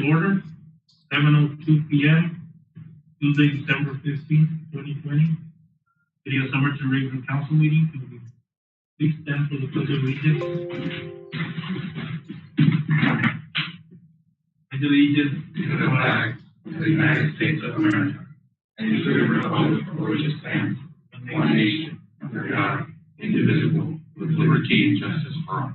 Order, 7:02 p.m., Tuesday, December 15th, 2020. City of Somerton regular council meeting. Can we please stand for the pledge of allegiance? Pledge of allegiance to the flag of the United States of America and to the republic for which it stands, one nation, under God, indivisible, with liberty and justice for all.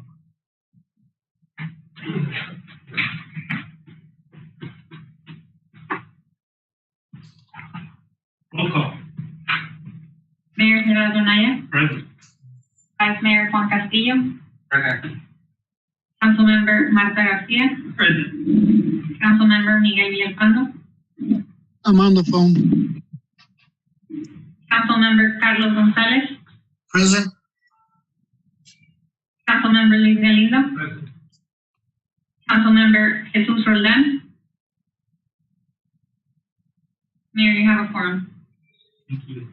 Roll call. Mayor Gerardo Naya. Present. Vice Mayor Juan Castillo. Present. Councilmember Marta Garcia. Present. Councilmember Miguel Villalpando. I'm on the phone. Councilmember Carlos Gonzalez. Present. Councilmember Luis Galindo. Present. Councilmember Jesus Roldan. Mayor, you have a quorum. Thank you.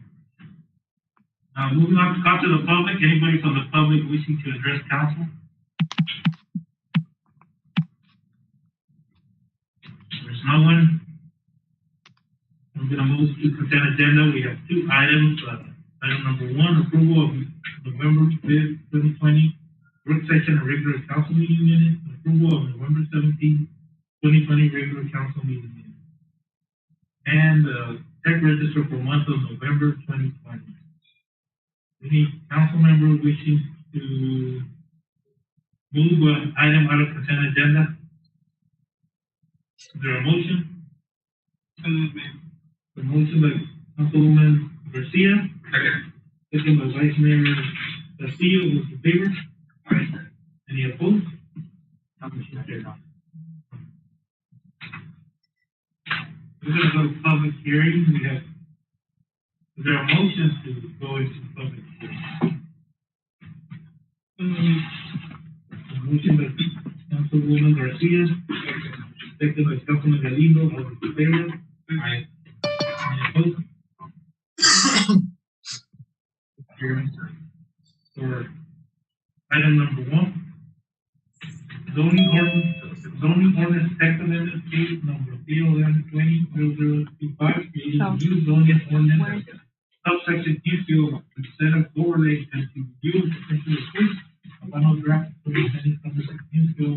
Moving on to talk to the public. Anybody from the public wishing to address council? There's no one. I'm going to move to consent agenda. We have two items. Item number one, approval of November 5th, 2020 work session and regular council meeting minutes. Approval of November 17th, 2020 regular council meeting minutes. And check register for month of November 2020. Any council member wishing to move an item out of consent agenda? Is there a motion? The motion by Councilwoman Garcia. Second by Vice Mayor Castillo. Those in favor? Any opposed? Motion carried. We're going to go to public hearing. We have, is there a motion to go into public hearing? A motion by Councilwoman Garcia, second by Councilman Galindo. All those in favor? Aye. Any opposed? Hearing for item number one. Zoning ordinance text amendment case number 2020-0025, creating a new zoning ordinance subsection infill instead of overlay and to review and potentially approve a final draft for the subsection infill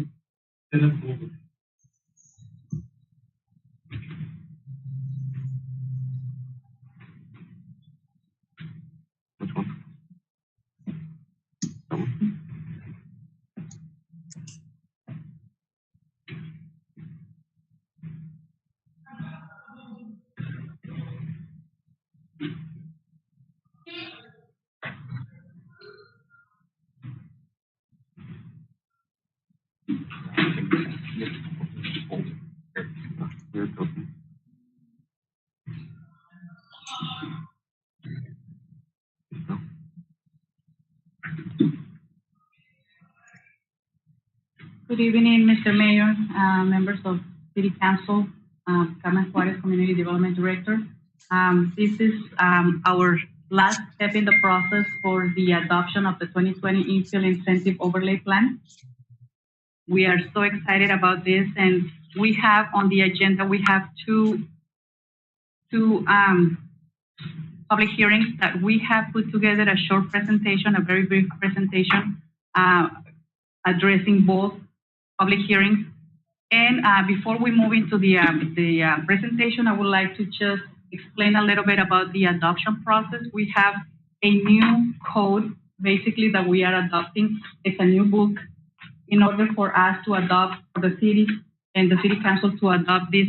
instead of overlay. Good evening, Mr. Mayor, members of City Council, Carmen Juarez, Community Development Director. This is our last step in the process for the adoption of the 2020 Infill Incentive Overlay Plan. We are so excited about this, and we have on the agenda, we have two public hearings that we have put together a short presentation, a very brief presentation, addressing both public hearings. And before we move into the presentation, I would like to just explain a little bit about the adoption process. We have a new code, basically, that we are adopting. It's a new book in order for us to adopt, for the city and the city council to adopt this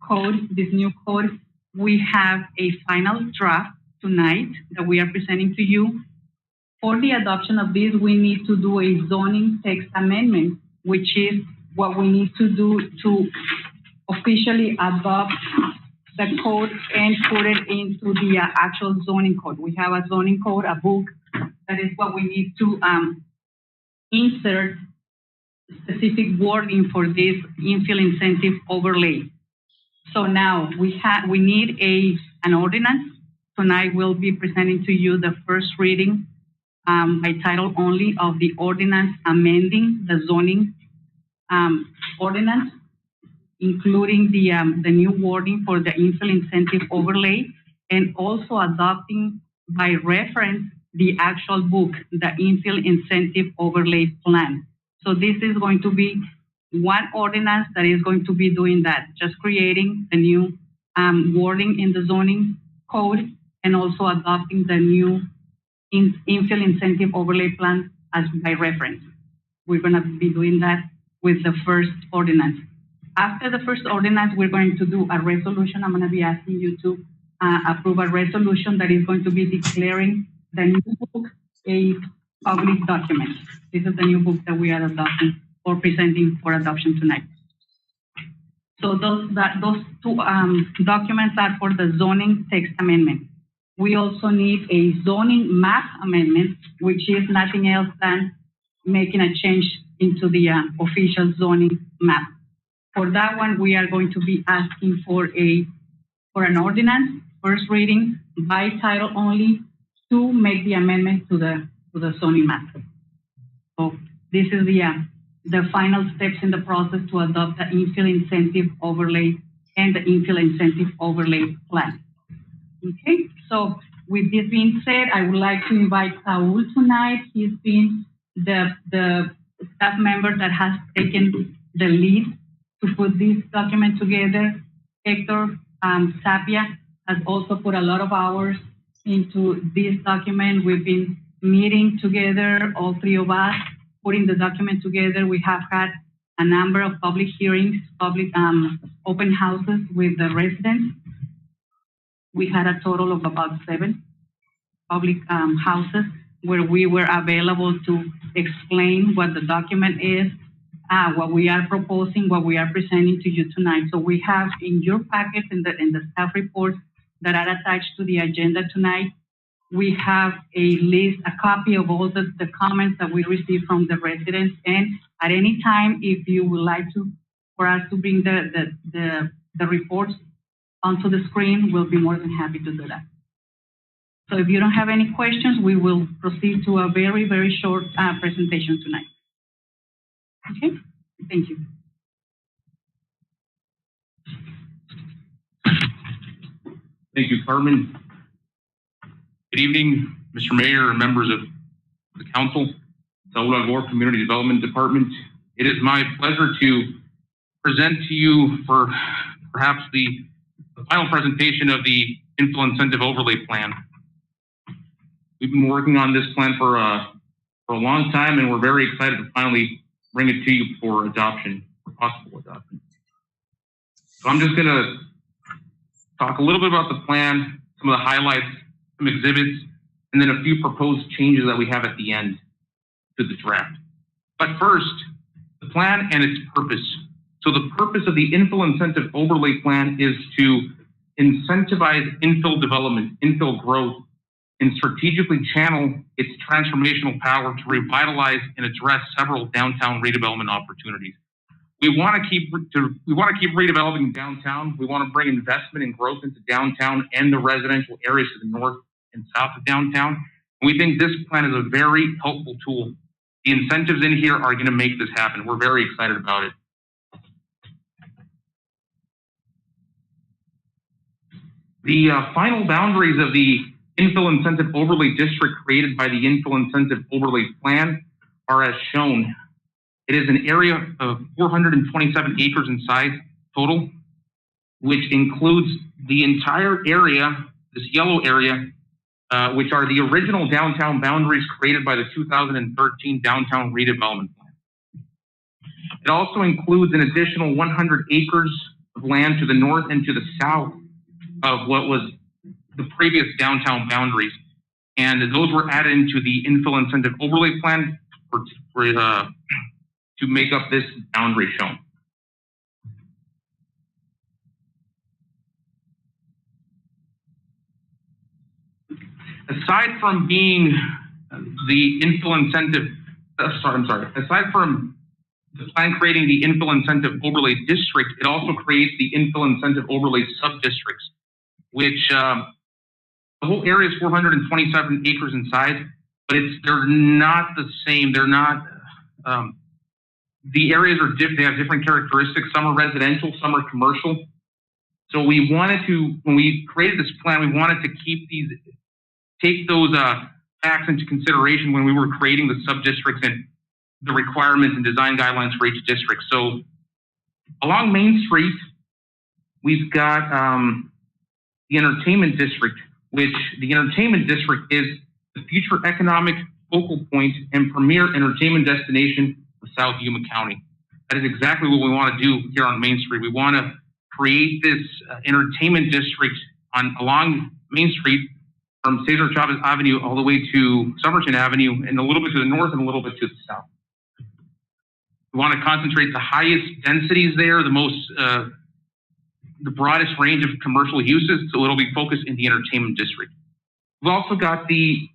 code, this new code. We have a final draft tonight that we are presenting to you. For the adoption of this, we need to do a zoning text amendment, which is what we need to do to officially adopt the code and put it into the actual zoning code. We have a zoning code, a book, that is what we need to insert specific wording for this infill incentive overlay. So now we need an ordinance. Tonight we'll be presenting to you the first reading by title only of the ordinance amending the zoning ordinance. including the new wording for the infill incentive overlay, and also adopting by reference the actual book, the infill incentive overlay plan. So this is going to be one ordinance that is going to be doing that, just creating the new wording in the zoning code and also adopting the new infill incentive overlay plan as by reference. We're going to be doing that with the first ordinance. After the first ordinance, we're going to do a resolution. I'm going to be asking you to approve a resolution that is going to be declaring the new book a public document. This is the new book that we are adopting or presenting for adoption tonight. So those two documents are for the zoning text amendment. We also need a zoning map amendment, which is nothing else than making a change into the official zoning map. For that one, we are going to be asking for an ordinance, first reading by title only, to make the amendment to the zoning map. So this is the final steps in the process to adopt the infill incentive overlay and the infill incentive overlay plan. Okay, so with this being said, I would like to invite Saul tonight. He's been the staff member that has taken the lead to put this document together. Hector Sapia has also put a lot of hours into this document. We've been meeting together, all three of us, putting the document together. We have had a number of public hearings, public open houses with the residents. We had a total of about 7 public houses where we were available to explain what the document is, what we are proposing, what we are presenting to you tonight. So we have in your packet, in the staff reports that are attached to the agenda tonight, we have a list, a copy of all the comments that we received from the residents. And at any time, if you would like for us to bring the reports onto the screen, we'll be more than happy to do that. So if you don't have any questions, we will proceed to a very, very short presentation tonight. Okay, thank you. Thank you, Carmen. Good evening, Mr. Mayor and members of the council, Saul Alvor Community Development Department. It is my pleasure to present to you for perhaps the final presentation of the infill incentive overlay plan. We've been working on this plan for a long time, and we're very excited to finally bring it to you for adoption, for possible adoption. So I'm just going to talk a little bit about the plan, some of the highlights, some exhibits, and then a few proposed changes that we have at the end to the draft. But first, the plan and its purpose. So the purpose of the infill incentive overlay plan is to incentivize infill development, infill growth, and strategically channel its transformational power to revitalize and address several downtown redevelopment opportunities. We want to keep redeveloping downtown. We want to bring investment and growth into downtown and the residential areas to the north and south of downtown. And we think this plan is a very helpful tool. The incentives in here are going to make this happen. We're very excited about it. The final boundaries of the infill incentive overlay district created by the infill incentive overlay plan are as shown. It is an area of 427 acres in size total, which includes the entire area, this yellow area, which are the original downtown boundaries created by the 2013 downtown redevelopment plan. It also includes an additional 100 acres of land to the north and to the south of what was the previous downtown boundaries. And those were added into the infill incentive overlay plan to make up this boundary shown. Aside from being the infill incentive, aside from the plan creating the infill incentive overlay district, it also creates the infill incentive overlay sub-districts, which the whole area is 427 acres in size, but they're not the same. They're not the areas are different. They have different characteristics. Some are residential, some are commercial. So we wanted to, when we created this plan, we wanted to take those facts into consideration when we were creating the sub-districts and the requirements and design guidelines for each district. So along Main Street, we've got the entertainment district, which the entertainment district is the future economic focal point and premier entertainment destination of South Yuma County. That is exactly what we want to do here on Main Street. We want to create this entertainment district along Main Street from Cesar Chavez Avenue all the way to Somerton Avenue and a little bit to the north and a little bit to the south. We want to concentrate the highest densities there, the broadest range of commercial uses, so it'll be focused in the entertainment district. We've also got the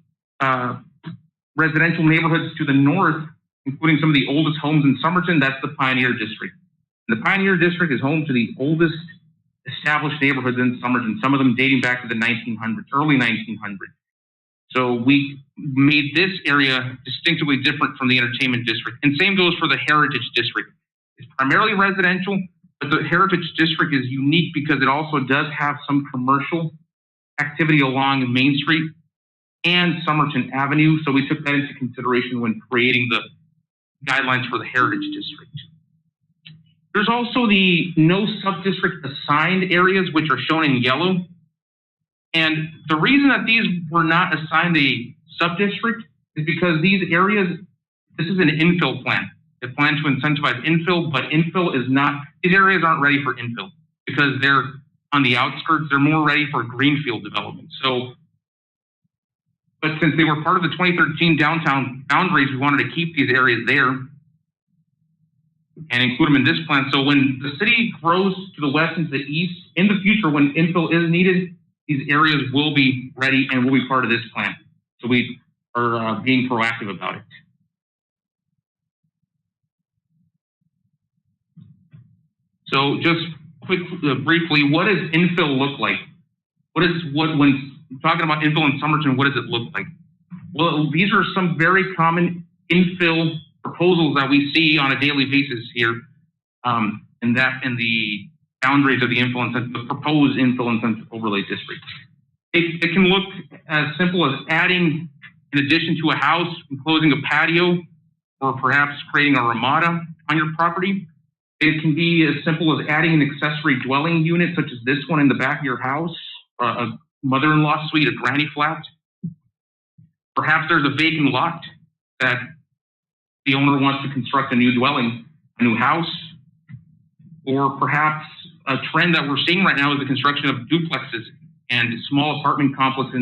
residential neighborhoods to the north, including some of the oldest homes in Somerton. That's the Pioneer District. And the Pioneer District is home to the oldest established neighborhoods in Somerton, some of them dating back to the 1900s, early 1900s. So we made this area distinctively different from the entertainment district. And same goes for the Heritage District. It's primarily residential, but the Heritage District is unique because it also does have some commercial activity along Main Street and Somerton Avenue. So we took that into consideration when creating the guidelines for the Heritage District. There's also the no sub-district assigned areas, which are shown in yellow. And the reason that these were not assigned a sub-district is because these areas, this is an infill plan. It plans to incentivize infill, but infill is not, these areas aren't ready for infill because they're on the outskirts. They're more ready for greenfield development. So, but since they were part of the 2013 downtown boundaries, we wanted to keep these areas there and include them in this plan. So when the city grows to the west and to the east, in the future, when infill is needed, these areas will be ready and will be part of this plan. So we are being proactive about it. So just briefly, what does infill look like? When talking about infill in Somerton, what does it look like? Well, these are some very common infill proposals that we see on a daily basis here, in the boundaries of the the proposed infill incentive overlay district. It can look as simple as adding, in addition to a house, enclosing a patio, or perhaps creating a ramada on your property. It can be as simple as adding an accessory dwelling unit, such as this one in the back of your house, a mother-in-law suite, a granny flat. Perhaps there's a vacant lot that the owner wants to construct a new dwelling, a new house, or perhaps a trend that we're seeing right now is the construction of duplexes and small apartment complexes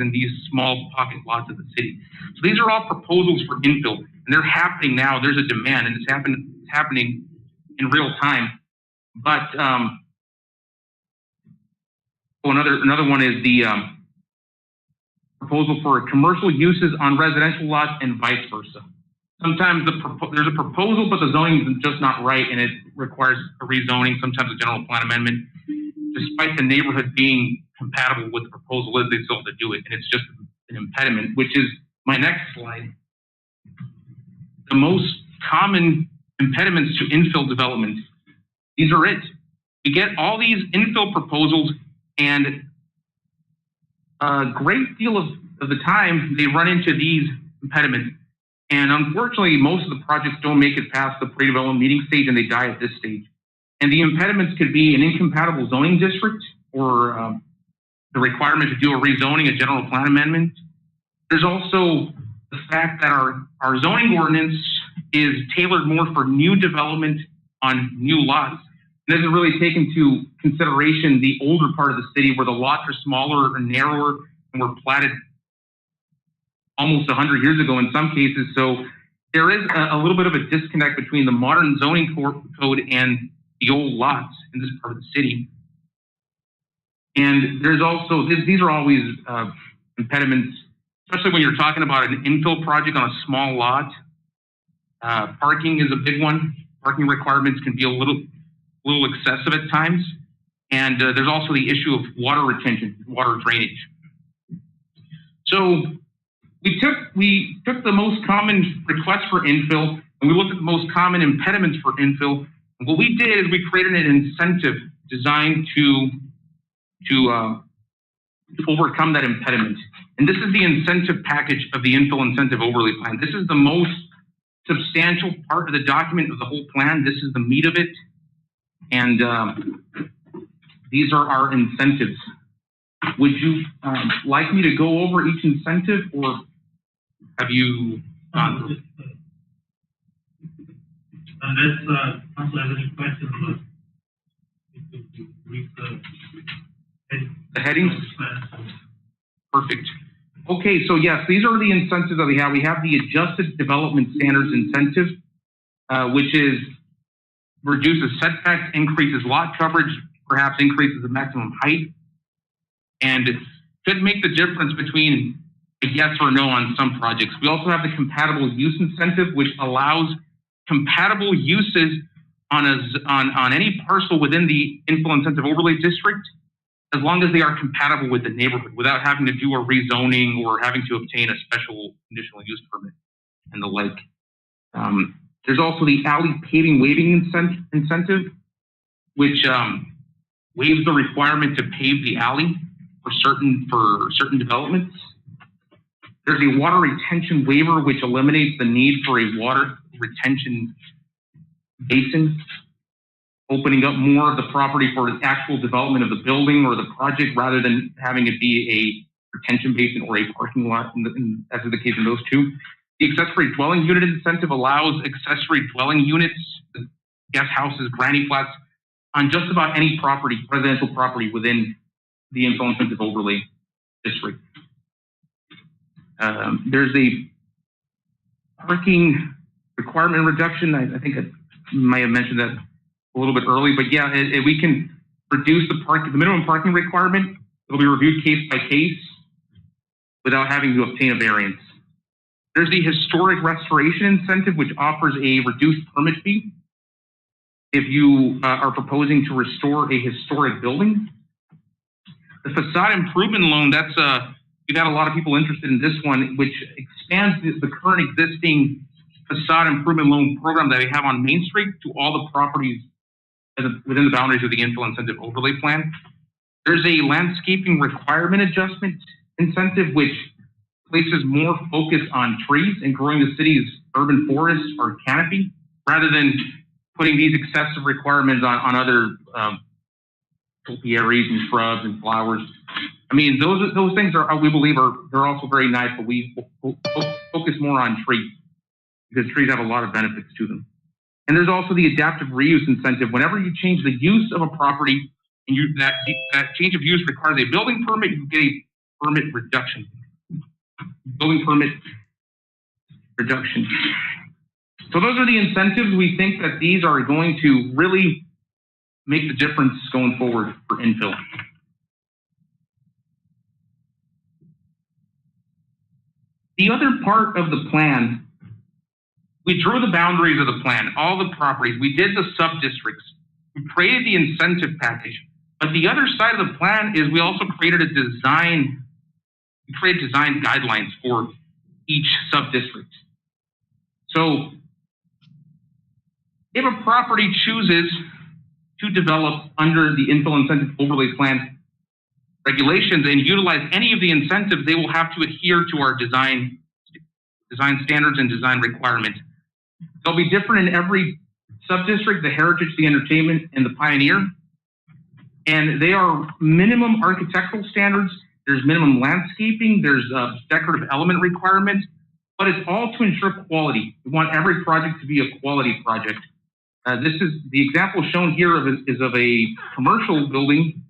in these small pocket lots of the city. So these are all proposals for infill, and they're happening now. There's a demand, and it's happening in real time. But another one is the proposal for commercial uses on residential lots and vice versa. Sometimes there's a proposal, but the zoning is just not right, and it requires a rezoning, sometimes a general plan amendment. Despite the neighborhood being compatible with the proposal, they still have to do it, and it's just an impediment, which is my next slide. The most common impediments to infill development, these are it. You get all these infill proposals, and a great deal of the time, they run into these impediments. And unfortunately, most of the projects don't make it past the pre-development meeting stage, and they die at this stage. And the impediments could be an incompatible zoning district, or the requirement to do a rezoning, a general plan amendment. There's also the fact that our zoning ordinance is tailored more for new development on new lots. It doesn't really take into consideration the older part of the city where the lots are smaller and narrower and were platted almost 100 years ago in some cases. So there is a little bit of a disconnect between the modern zoning code and the old lots in this part of the city. And there's also, these are always impediments, especially when you're talking about an infill project on a small lot. Parking is a big one. Parking requirements can be a little excessive at times. And there's also the issue of water retention, water drainage. So we took the most common requests for infill, And we looked at the most common impediments for infill. And what we did is we created an incentive designed to overcome that impediment. And this is the incentive package of the infill incentive overlay plan. This is the most substantial part of the document of the whole plan. This is the meat of it. And these are our incentives. Would you like me to go over each incentive, or have you gone through? Unless council has any questions, read the headings? Perfect. Okay, so yes, these are the incentives that we have. We have the adjusted development standards incentive, which is reduces setbacks, increases lot coverage, perhaps increases the maximum height, and it could make the difference between a yes or no on some projects. We also have the compatible use incentive, which allows compatible uses on any parcel within the infill incentive overlay district, as long as they are compatible with the neighborhood, without having to do a rezoning or having to obtain a special conditional use permit and the like. There's also the alley paving waiving incentive, which waives the requirement to pave the alley for certain developments. There's a water retention waiver, which eliminates the need for a water retention basin, opening up more of the property for the actual development of the building or the project, rather than having it be a retention basin or a parking lot, as is the case in those two. The accessory dwelling unit incentive allows accessory dwelling units, guest houses, granny flats, on just about any property, residential property within the infill incentive overlay district. There's a parking requirement reduction. I think I might have mentioned that a little bit early, but yeah, we can reduce the minimum parking requirement. It'll be reviewed case by case without having to obtain a variance. There's the historic restoration incentive, which offers a reduced permit fee if you are proposing to restore a historic building. The facade improvement loan, we've had a lot of people interested in this one, which expands the current existing facade improvement loan program that we have on Main Street to all the properties within the boundaries of the infill incentive overlay plan. There's a landscaping requirement adjustment incentive, which places more focus on trees and growing the city's urban forests or canopy, rather than putting these excessive requirements on other topiaries and shrubs and flowers. I mean, those things we believe they're also very nice, but we focus more on trees because trees have a lot of benefits to them. And there's also the adaptive reuse incentive. Whenever you change the use of a property and that change of use requires a building permit, you get a permit reduction. Building permit reduction. So those are the incentives. We think that these are going to really make the difference going forward for infill. The other part of the plan, we drew the boundaries of the plan, all the properties. We did the sub-districts. We created the incentive package. But the other side of the plan is we also created design guidelines for each sub-district. So if a property chooses to develop under the infill incentive overlay plan regulations and utilize any of the incentives, they will have to adhere to our design standards and design requirements. They'll be different in every sub-district, the heritage, the entertainment, and the pioneer. And they are minimum architectural standards. There's minimum landscaping. There's decorative element requirements, but it's all to ensure quality. We want every project to be a quality project. This is the example shown here is of a commercial building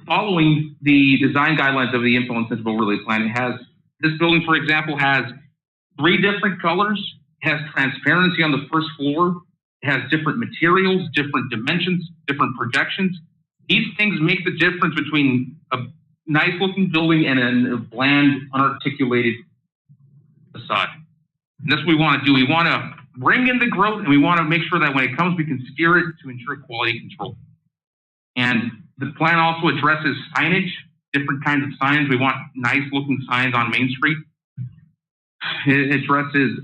following the design guidelines of the infill incentive overlay plan. This building, for example, has 3 different colors. It has transparency on the first floor. It has different materials, different dimensions, different projections. These things make the difference between a nice looking building and a bland, unarticulated facade. And that's what we want to do. We want to bring in the growth, and we want to make sure that when it comes, we can steer it to ensure quality control. And the plan also addresses signage, different kinds of signs. We want nice looking signs on Main Street. It addresses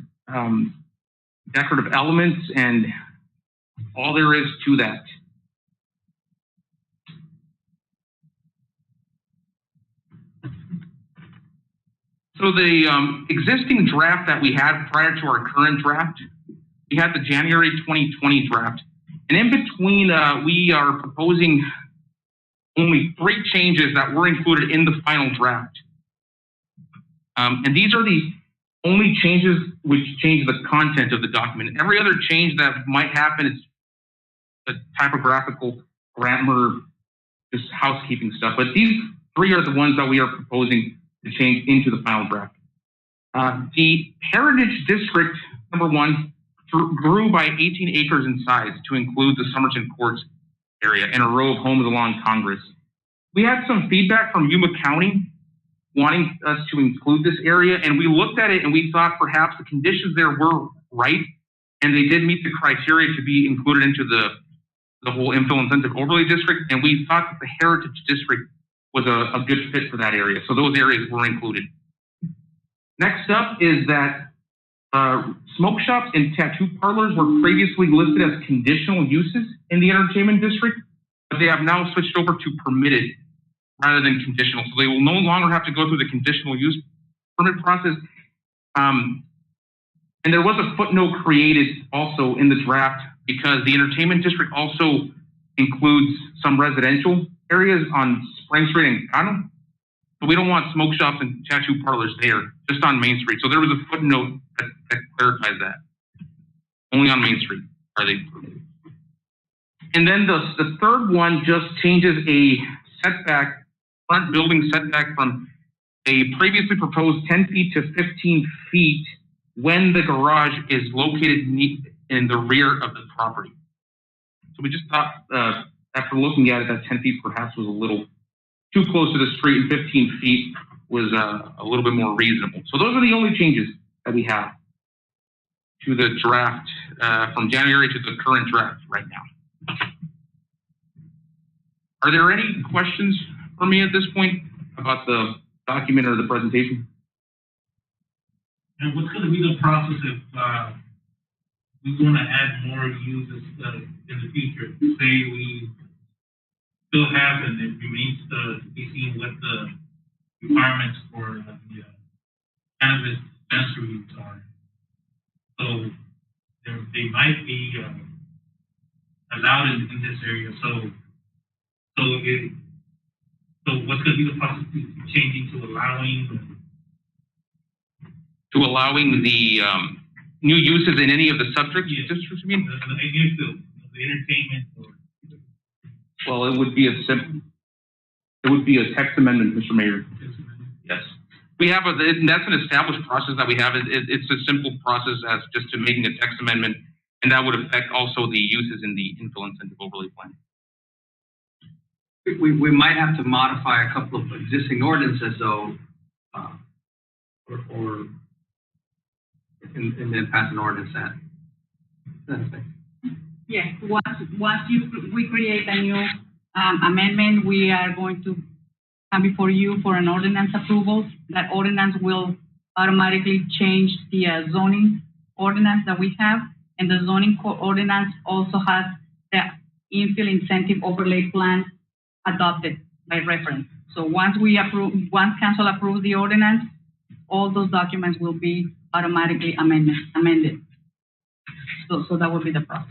decorative elements, and all there is to that. So the existing draft that we had prior to our current draft, we had the January 2020 draft. And in between, we are proposing only 3 changes that were included in the final draft. And these are the only changes which change the content of the document. Every other change that might happen is a typographical, grammar, just housekeeping stuff. But these 3 are the ones that we are proposing to change into the final draft. The Heritage District, number 1, grew by 18 acres in size to include the Somerton Courts area and a row of homes along Congress. We had some feedback from Yuma County wanting us to include this area, and we looked at it and we thought perhaps the conditions there were right, and they did meet the criteria to be included into the whole infill incentive overlay district, and we thought that the Heritage District was a good fit for that area. So those areas were included. Next up is that smoke shops and tattoo parlors were previously listed as conditional uses in the entertainment district, but they have now switched over to permitted rather than conditional. So they will no longer have to go through the conditional use permit process. And there was a footnote created also in the draft because the entertainment district also includes some residential areas on Spring Street and Cano. So we don't want smoke shops and tattoo parlors there, just on Main Street. So there was a footnote that clarifies that. Only on Main Street are they permitted. And then the third one just changes a setback, front building setback from a previously proposed 10 feet to 15 feet when the garage is located in the rear of the property. So we just thought, after looking at it, that 10 feet perhaps was a little too close to the street, and 15 feet was a little bit more reasonable. So those are the only changes that we have to the draft from January to the current draft right now. Are there any questions for me at this point about the document or the presentation? And what's going to be the process if we want to add more uses in the future? Say we still have, and it remains to be seen what the requirements for the cannabis dispensaries are. So they might be allowed in this area. So what's going to be the process of changing to allowing? To allowing the new uses in any of the subject districts, you mean? The entertainment or. Well, it would be a text amendment, Mr. Mayor. Yes. We have that's an established process that we have. It's a simple process as just to making a text amendment, and that would affect also the uses in the infill incentive overlay plan. We might have to modify a couple of existing ordinances, though, and then pass an ordinance that. Yes, once we create a new amendment, we are going to come before you for an ordinance approval. That ordinance will automatically change the zoning ordinance that we have, and the zoning ordinance also has the infill incentive overlay plan adopted by reference. So once council approves the ordinance, all those documents will be automatically amended. So that will be the process.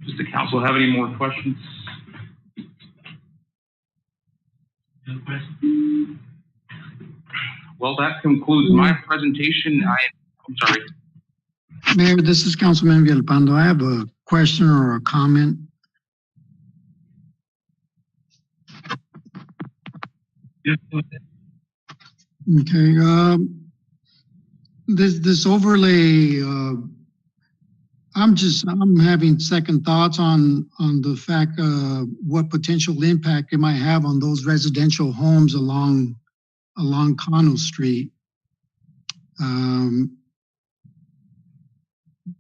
Does the council have any more questions? No questions? Well, that concludes my presentation. I'm sorry. Mayor, this is Councilman Villalpando. I have a question or a comment. Yes, go ahead. Okay. This overlay, I'm having second thoughts on the fact what potential impact it might have on those residential homes along Cano Street.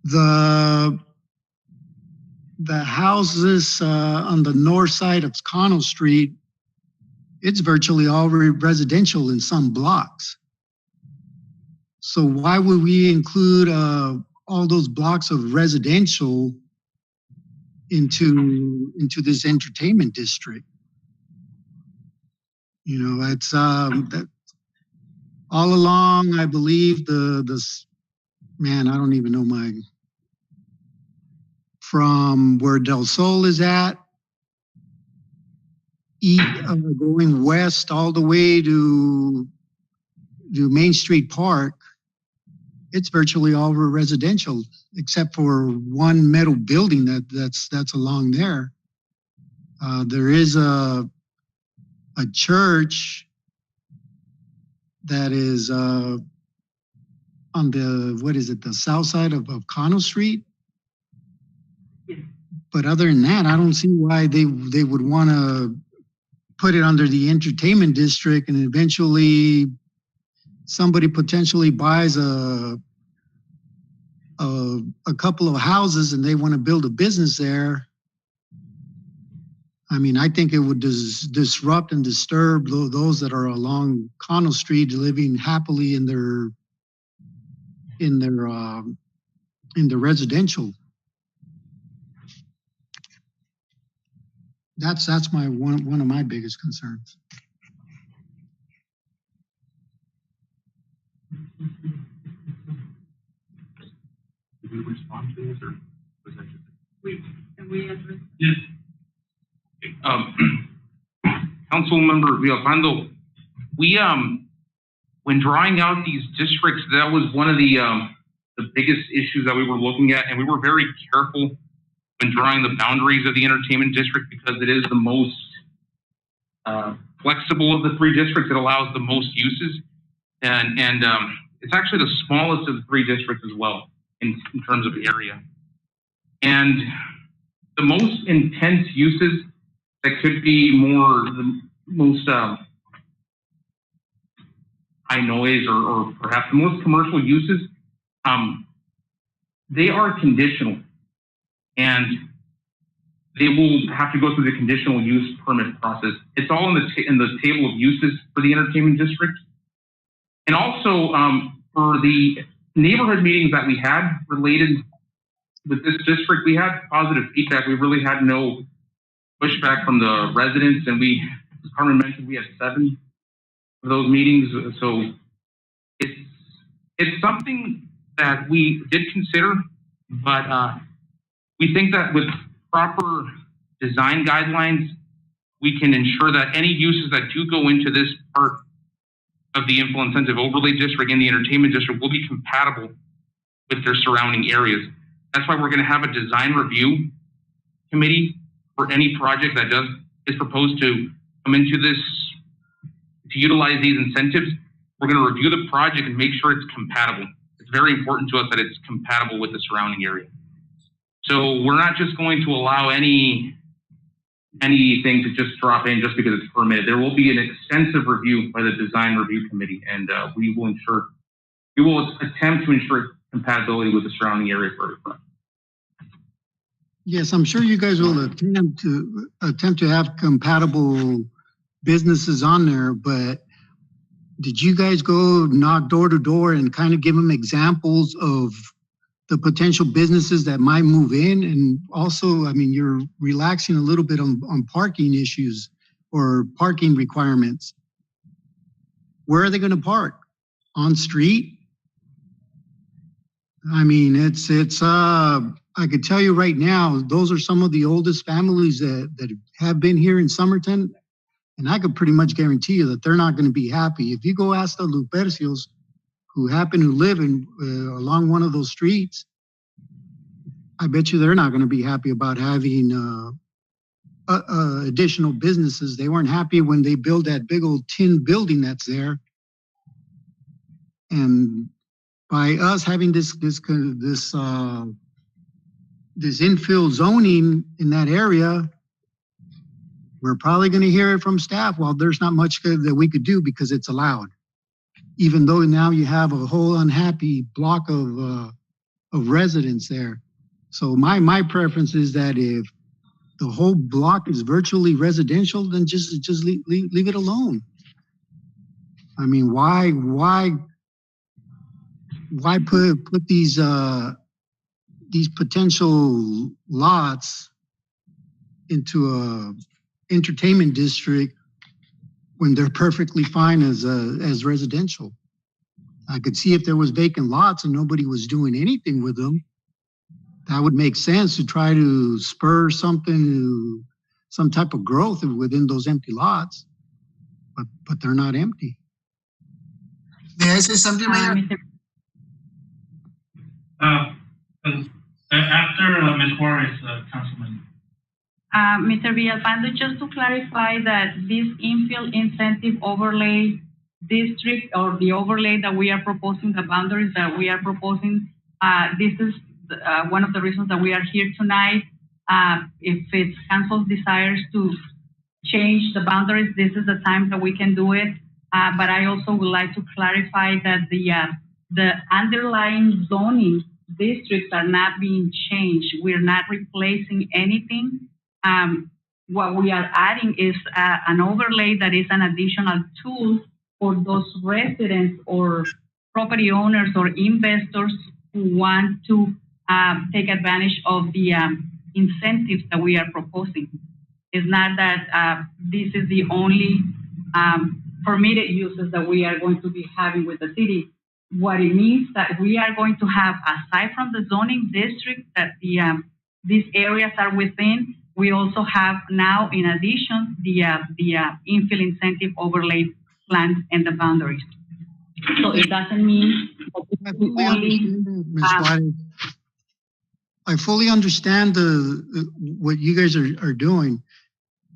The houses on the north side of Cano Street it's virtually all residential in some blocks. So why would we include all those blocks of residential into this entertainment district? You know, it's that all along. I believe man, I don't even know from where Del Sol is at, going west all the way to Main Street Park. It's virtually all residential, except for one metal building that's along there. There is a church that is on the south side of Cano Street. Yes. But other than that, I don't see why they would want to put it under the entertainment district, and eventually somebody potentially buys a couple of houses and they want to build a business there. I mean, I think it would disrupt and disturb those that are along Connell Street, living happily in their residential. That's my one of my biggest concerns. Did we respond to this, or was that just? Can we address? Yes. Councilmember Villalpando, we when drawing out these districts, that was one of the biggest issues that we were looking at, and we were very careful when drawing the boundaries of the entertainment district because it is the most flexible of the three districts. It allows the most uses, and it's actually the smallest of the three districts as well in terms of area. And the most intense uses that could be the most high noise or perhaps the most commercial uses, they are conditional, and they will have to go through the conditional use permit process. It's all in the table of uses for the entertainment district. And also for the neighborhood meetings that we had related with this district, we had positive feedback. We really had no pushback from the residents, and as Carmen mentioned, we had 7 of those meetings. So it's something that we did consider, but we think that with proper design guidelines, we can ensure that any uses that do go into this part of the info incentive overlay district and the entertainment district will be compatible with their surrounding areas. That's why we're going to have a design review committee for any project that is proposed to come into this, to utilize these incentives. We're going to review the project and make sure it's compatible. It's very important to us that it's compatible with the surrounding area. So we're not just going to allow anything to just drop in just because it's permitted. There will be an extensive review by the design review committee, and we will attempt to ensure compatibility with the surrounding area for every project. Yes, I'm sure you guys will attempt to have compatible businesses on there, but did you guys go knock door to door and kind of give them examples of the potential businesses that might move in? And also, I mean, you're relaxing a little bit on parking issues or parking requirements. Where are they going to park? On street? I mean, it's I could tell you right now, those are some of the oldest families that have been here in Somerton. And I could pretty much guarantee you that they're not going to be happy. If you go ask the Lupercios who happen to live along one of those streets, I bet you they're not going to be happy about having additional businesses. They weren't happy when they built that big old tin building that's there. And by us having this infill zoning in that area, we're probably going to hear it from staff. Well, there's not much that we could do because it's allowed, even though now you have a whole unhappy block of residents there. So my preference is that the whole block is virtually residential, then just leave it alone. I mean, why put these potential lots into a entertainment district when they're perfectly fine as residential? I could see if there was vacant lots and nobody was doing anything with them, that would make sense to try to spur something, some type of growth within those empty lots. But they're not empty. May I say something, Mayor? After Ms. Juarez, Councilman. Mr. Villalpando, just to clarify that this infill incentive overlay district, or the overlay that we are proposing, the boundaries that we are proposing, this is one of the reasons that we are here tonight. If it's council's desires to change the boundaries, this is the time that we can do it. But I also would like to clarify that the underlying zoning districts are not being changed. We're not replacing anything. What we are adding is an overlay that is an additional tool for those residents or property owners or investors who want to take advantage of the incentives that we are proposing. It's not that this is the only permitted uses that we are going to be having with the city. What it means that we are going to have, aside from the zoning district that these areas are within, we also have now, in addition, the infill incentive overlay plans and the boundaries. So it doesn't mean that we only. I fully understand what you guys are doing,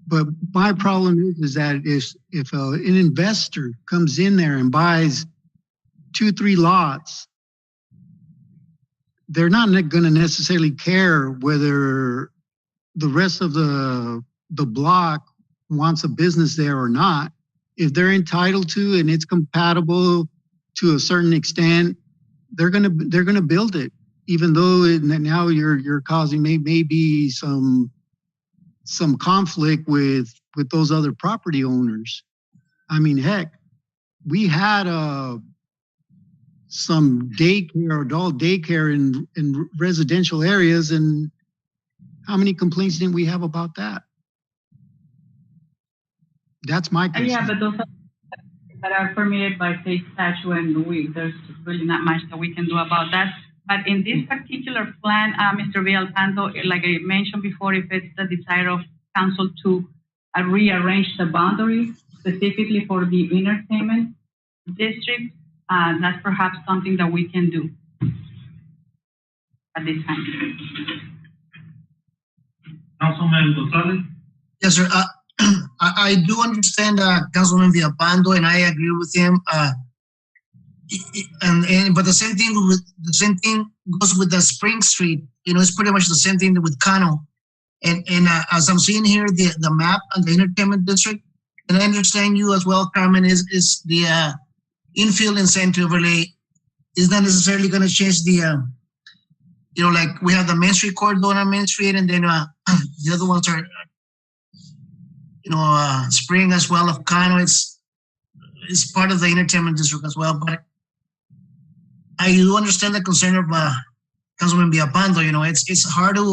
but my problem is that if an investor comes in there and buys 2-3 lots, they're not going to necessarily care whether the rest of the block wants a business there or not. If they're entitled to and it's compatible to a certain extent, they're gonna build it, even though now you're causing maybe some conflict with those other property owners. I mean, heck, we had some daycare, adult daycare in residential areas, and how many complaints didn't we have about that? That's my concern. Yeah, but those that are permitted by state statute, and there's really not much that we can do about that. But in this particular plan, Mr. Villalpando, like I mentioned before, if it's the desire of council to rearrange the boundaries specifically for the entertainment district, that's perhaps something that we can do at this time. Councilman Gonzalez? Yes, sir. I do understand Councilman Villalpando, and I agree with him. But the same thing goes with the Spring Street. You know, it's pretty much the same thing with Cano. And as I'm seeing here, the map on the entertainment district, and I understand you as well, Carmen, is the infill incentive overlay is not necessarily going to change the you know, like we have the Main Street corridor on Main Street, and then the other ones are, you know, Spring as well of Cano. It's part of the entertainment district as well. But I do understand the concern of Councilman Villalpando. You know, it's hard to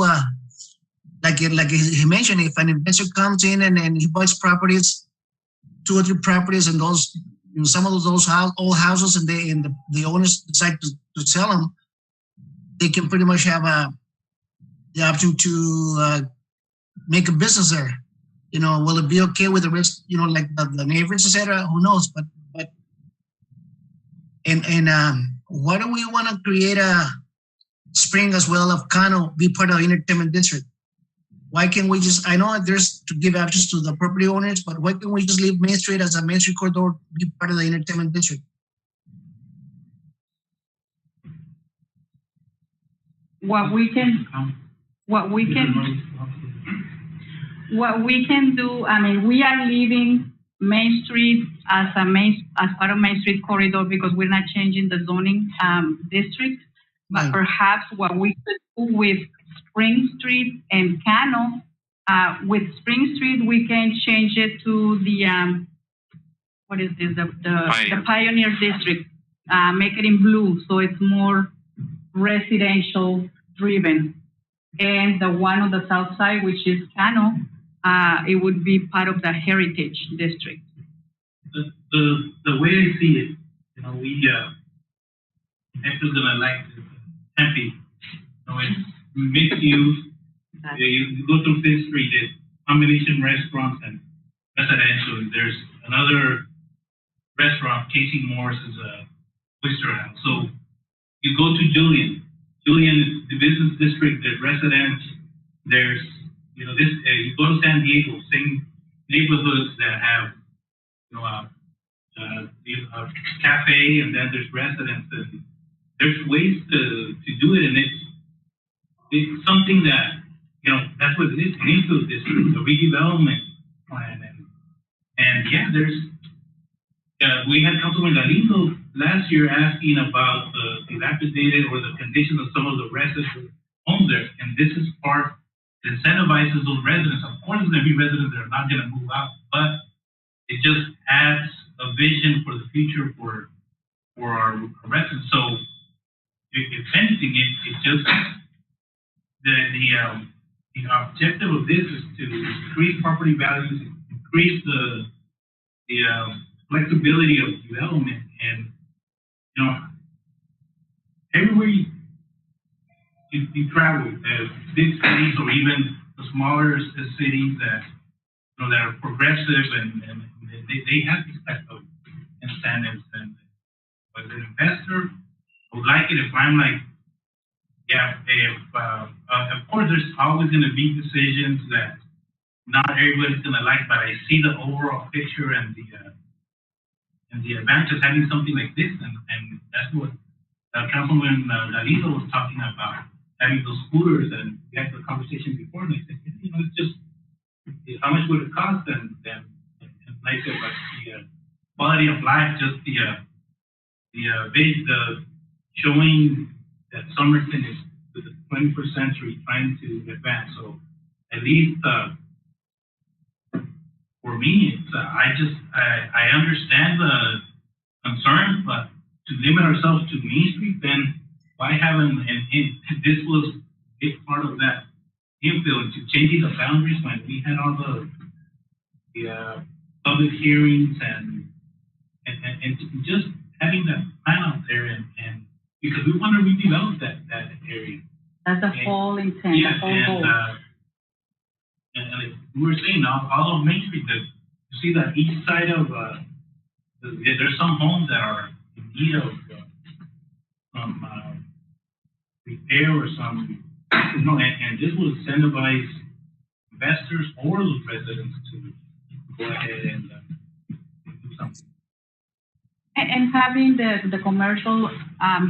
like he mentioned, if an investor comes in and he buys properties, 2 or 3 properties, and those, you know, some of those old houses, and the owners decide to sell them, they can pretty much have the option to make a business there. You know, will it be okay with the rest? You know, like the neighbors, etc. Who knows? But why do we want to create a Spring as well of Cano be part of the entertainment district? Why can't we just? I know there's to give options to the property owners, but why can't we just leave Main Street as a Main Street corridor be part of the entertainment district? What we can do, I mean, we are leaving Main Street as part of Main Street corridor because we're not changing the zoning district. But perhaps what we could do with Spring Street and Cano, With Spring Street, we can change it to the, what is this, the Pioneer District. Make it in blue, so it's more residential driven. And the one on the south side, which is Cano, it would be part of the Heritage District. The way I see it, you know, Hector's gonna like Tempe. You know, it's mixed use. You go through Fifth Street, it's combination restaurants and residential. There's another restaurant, Casey Morris's Oyster House. So you go to Julian. Julian is the business district. There's residents. There's, you know, this. You go to San Diego, same neighborhoods that have, you know, a cafe, and then there's residents. And there's ways to do it, and it's something that, you know, that's what it is. An infill district, a redevelopment plan, and yeah, there's. We had Councilman Galindo last year asking about the dilapidated or the condition of some of the residents' homes there, and this is part that incentivizes those residents. Of course, there's going to be residents that are not going to move out, but it just adds a vision for the future for our residents. So, if anything, it just the objective of this is to increase property values, increase the flexibility of development, and, you know, everywhere you travel, big cities or even the smaller cities that, you know, that are progressive and they have these type of incentives. And as an investor, I would like it if I'm like, yeah, of course there's always going to be decisions that not everybody's going to like, but I see the overall picture and the advantage of having something like this, and that's what Councilman Galindo was talking about, having those scooters, and we had the conversation before, and I said, you know, it's just, how much would it cost, and like I said, but the quality of life, just the showing that Somerton is to the 21st century trying to advance. So at least for me, it's I understand the concern, but to limit ourselves to Main Street, then why haven't, and this was a big part of that infill, to changing the boundaries when we had all the public hearings and just having that plan out there, and because we want to redevelop that area. That's the whole intent, yeah, the whole goal. And like we were saying, all of Main Street, you see that east side of, there's some homes that are in need of some repair or some, you know, and this will incentivize investors or the residents to go ahead and do something. And having the commercial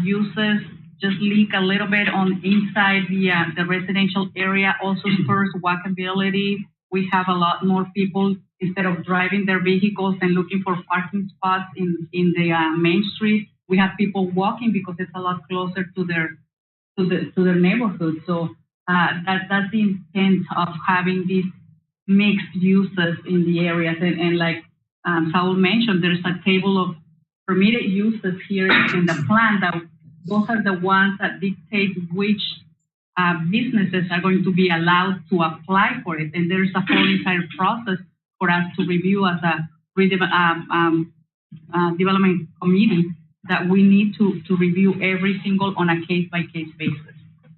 uses just leak a little bit on inside the residential area also spurs walkability. We have a lot more people, instead of driving their vehicles and looking for parking spots in the Main Street, we have people walking because it's a lot closer to their neighborhood. So that's the intent of having these mixed uses in the areas. And like Saul mentioned, there's a table of permitted uses here in the plan that those are the ones that dictate which businesses are going to be allowed to apply for it. And there's a whole entire process for us to review as a development committee that we need to review every single on a case-by-case basis.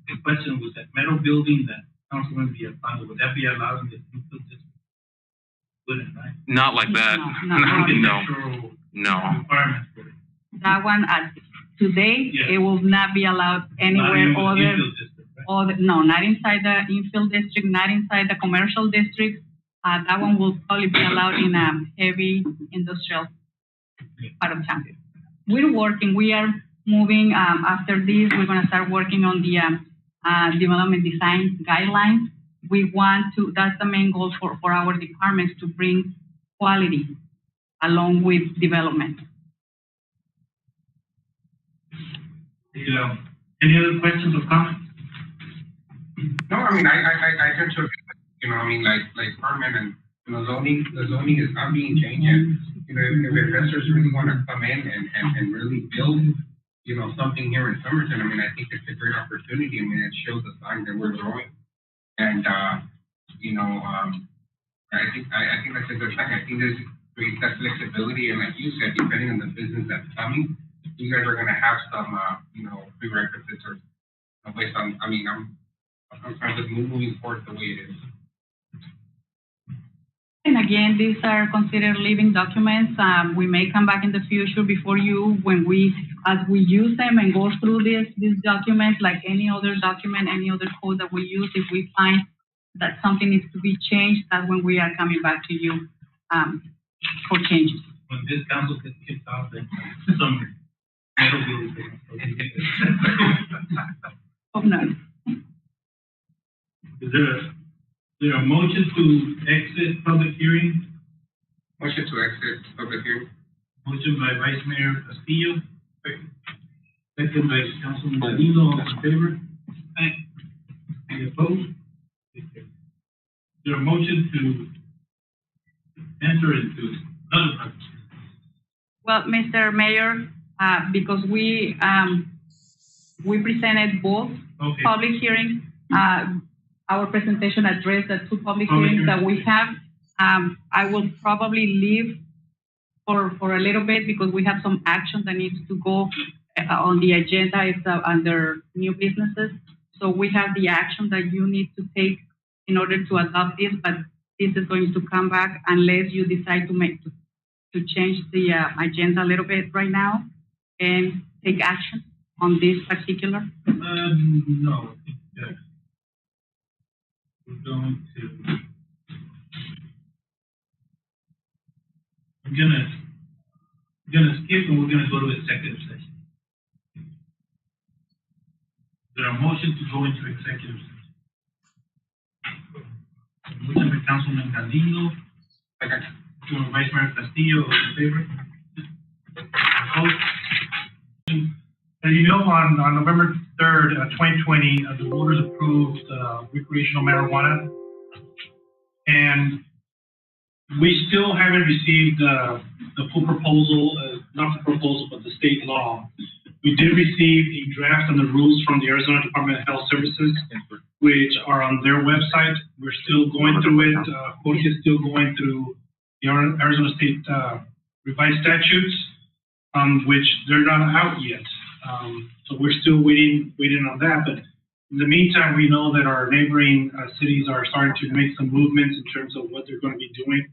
The question was that metal building that Councilman Villalpando, would that be allowed in the infill district? Wouldn't, right? Not like that. No. Requirements for it. That one, today, Yeah. it will not be allowed anywhere Not in the other. infill district, right? No, not inside the infill district, not inside the commercial district. That one will probably be allowed in a heavy industrial part of town. We are moving, after this, we're gonna start working on the development design guidelines. We want to, that's the main goal for our departments, to bring quality along with development. Any other questions or comments? No, I mean, I tend to agree You know, I mean, like Carmen and the zoning is not being changed yet. You know, if investors really want to come in and really build, you know, something here in Somerton, I mean, I think it's a great opportunity. I mean, it shows the signs that we're growing, and you know, I think that's a good thing. I think there's great that flexibility, and like you said, depending on the business that's coming, you guys are going to have some, you know, prerequisites or based on. I mean, I'm trying to moving forward the way it is. And again, these are considered living documents. We may come back in the future before you as we use them and go through these documents, like any other document, any other code that we use. If we find that something needs to be changed, that's when we are coming back to you for changes. When this council gets kicked off, then summer. That'll be Hope not. Is there a motion to exit public hearing? Motion to exit public hearing. Motion by Vice Mayor Castillo. Second by Councilman Medina. All in favor? Aye. Any opposed? Is there a motion to enter into another public hearing? Well, Mr. Mayor, because we presented both public hearings. Our presentation addressed the two public hearings that we have. I will probably leave for a little bit because we have some action that needs to go on the agenda. It's under new businesses. So we have the action that you need to take in order to adopt this, but this is going to come back unless you decide to change the agenda a little bit right now and take action on this particular. No. We're going to. We're gonna skip and we're gonna go to executive session. Is there a motion to go into executive session? Motion by Councilman Gandino. Second. Vice Mayor Castillo. All in favor? Opposed? As you know, on November 3rd, 2020, the voters approved recreational marijuana, and we still haven't received the full proposal, not the proposal, but the state law. We did receive a draft on the rules from the Arizona Department of Health Services, which are on their website. We're still going through it. Jorge is still going through the Arizona State revised statutes, which they're not out yet. So we're still waiting on that. But in the meantime, we know that our neighboring cities are starting to make some movements in terms of what they're going to be doing.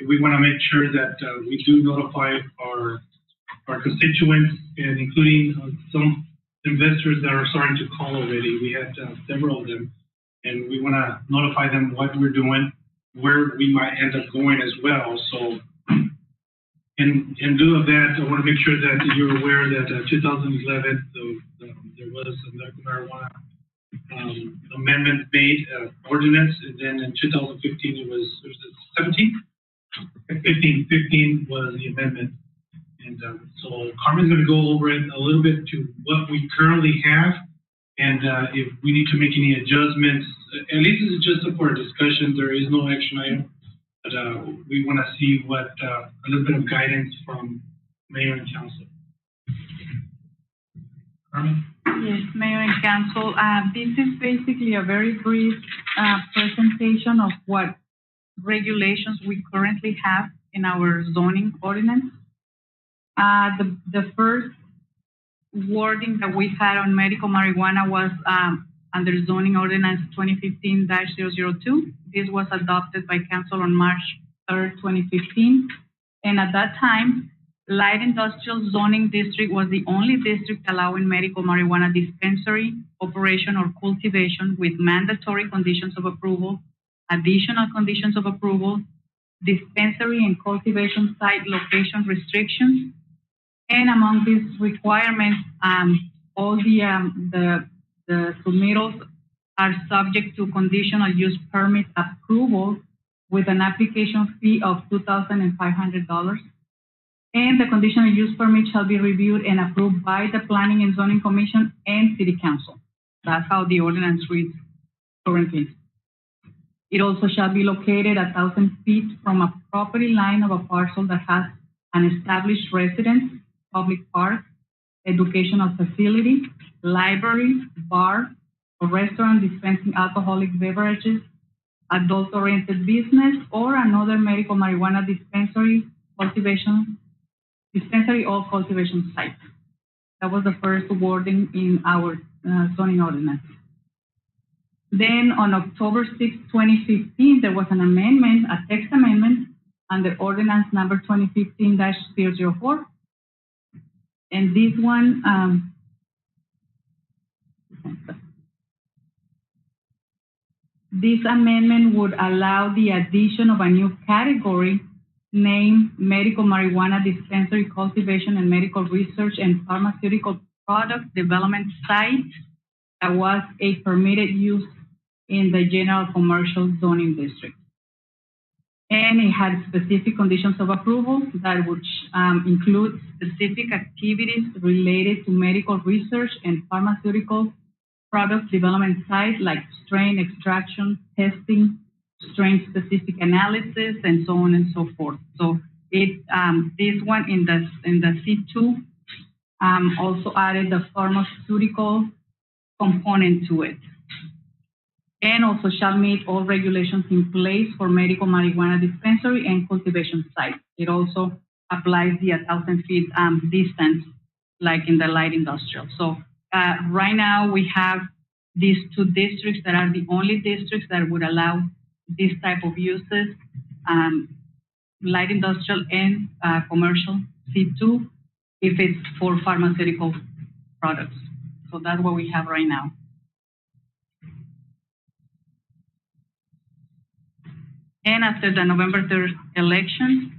We want to make sure that we do notify our constituents, and including some investors that are starting to call already. We had several of them, and we want to notify them what we're doing, where we might end up going as well. So in lieu of that, I want to make sure that you're aware that 2011, there was a medical marijuana amendment made, ordinance, and then in 2015 it was 17? 15 was the amendment. And so Carmen's going to go over it a little bit to what we currently have, and if we need to make any adjustments, at least this is just for a discussion. There is no action item. But we want to see what a little bit of guidance from Mayor and Council. Carmen? Yes, Mayor and Council. This is basically a very brief presentation of what regulations we currently have in our zoning ordinance. The first wording that we had on medical marijuana was under zoning ordinance 2015-002. This was adopted by council on March 3rd, 2015. And at that time, light industrial zoning district was the only district allowing medical marijuana dispensary, operation, or cultivation with mandatory conditions of approval, additional conditions of approval, dispensary and cultivation site location restrictions. And among these requirements, all the submittals are subject to conditional use permit approval with an application fee of $2,500. And the conditional use permit shall be reviewed and approved by the Planning and Zoning Commission and City Council. That's how the ordinance reads currently. It also shall be located 1,000 feet from a property line of a parcel that has an established residence, public park, educational facility, library, bar, or restaurant dispensing alcoholic beverages, adult-oriented business, or another medical marijuana dispensary or cultivation site. That was the first wording in our zoning ordinance. Then on October 6, 2015, there was an amendment, a text amendment, under ordinance number 2015-004. And this one, this amendment would allow the addition of a new category named medical marijuana dispensary cultivation and medical research and pharmaceutical product development site that was a permitted use in the general commercial zoning district. And it had specific conditions of approval that would include specific activities related to medical research and pharmaceutical product development site, like strain extraction, testing, strain-specific analysis, and so on and so forth. So it this one in the C2 also added the pharmaceutical component to it, and also shall meet all regulations in place for medical marijuana dispensary and cultivation site. It also applies the 1,000 feet distance, like in the light industrial. So right now we have these two districts that are the only districts that would allow this type of uses, light industrial and commercial C2, if it's for pharmaceutical products. So that's what we have right now. And after the November 3rd election,